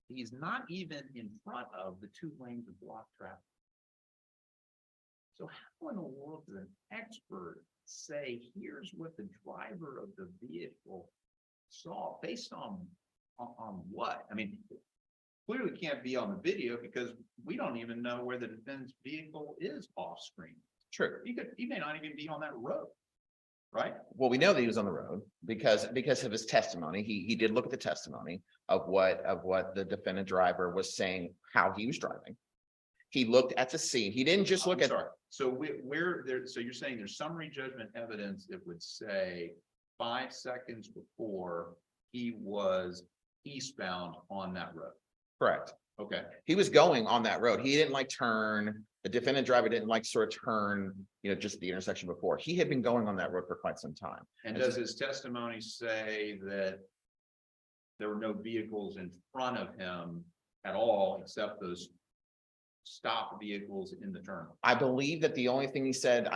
He's not even in front of the 2 lanes of blocked traffic. So how in the world does an expert say, here's what the driver of the vehicle saw based on what? I mean, clearly can't be on the video because we don't even know where the defendant's vehicle is off screen. True. He may not even be on that road, right? Well, we know that he was on the road because of his testimony. He did look at the testimony of what the defendant driver was saying, how he was driving. He looked at the scene. He didn't just look I'm at, sorry. So where there, so you're saying there's summary judgment evidence that would say 5 seconds before he was eastbound on that road? correct. Okay, He was going on that road. He didn't like turn, the defendant driver didn't like sort of turn, just the intersection before. He had been going on that road for quite some time. and does his testimony say that there were no vehicles in front of him at all except those stop vehicles in the turn? I believe that the only thing he said,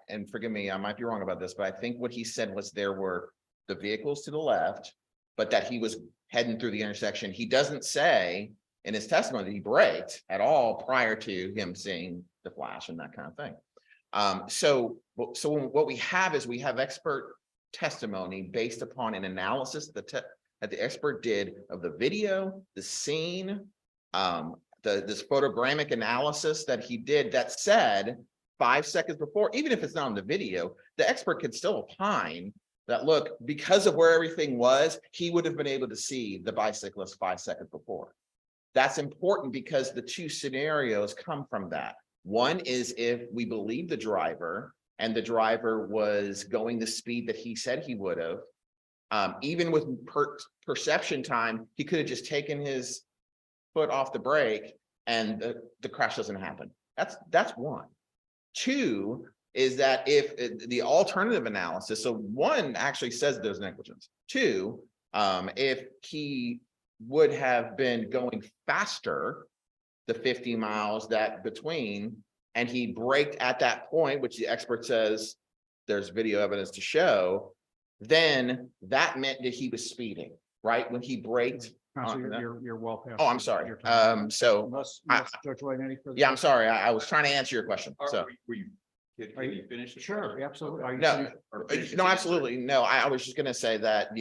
and forgive me, I might be wrong about this, but I think what he said was there were the vehicles to the left, but that he was heading through the intersection. He doesn't say in his testimony that he braked at all prior to him seeing the flash and that kind of thing. So what we have is we have expert testimony based upon an analysis that the expert did of the video, the scene, this photogrammic analysis that he did that said 5 seconds before, even if it's not in the video, the expert could still opine that, look, because of where everything was, he would have been able to see the bicyclist 5 seconds before. That's important because the two scenarios come from that. One is if we believe the driver and the driver was going the speed that he said he would have, even with perception time, he could have just taken his foot off the brake and the crash doesn't happen. That's one. Two is that if the alternative analysis, so one actually says there's negligence. Two, if he would have been going faster, the 50 miles that between, and he braked at that point, which the expert says there's video evidence to show, then that meant that he was speeding, right? When he braked. Counsel, you're well past. Oh, I'm sorry. your time. So, Unless Judge White, any further? yeah, I'm sorry. I was trying to answer your question. So, Were you, can you finish? Sure, absolutely. Are you no, finished? Or finish his no, answer? absolutely. No, I was just gonna say that,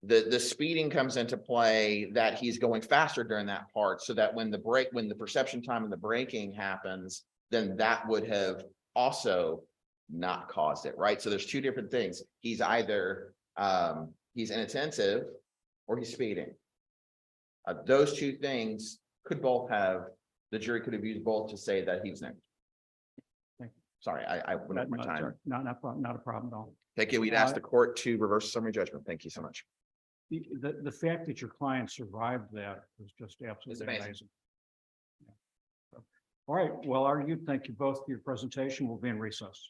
the speeding comes into play, that he's going faster during that part, so that when the perception time and the braking happens, then that would have also not caused it, right? So there's two different things. He's either, he's inattentive or he's speeding. Those two things could both have, the jury could have used both to say that he was negligent. Thank you. Sorry, I went over my No, time. sorry. Not a problem at all. Thank you. We'd ask the court to reverse summary judgment. Thank you so much. The fact that your client survived that was just absolutely amazing. amazing. Yeah. So, all right, well argued. Thank you both for your presentation. We'll be in recess.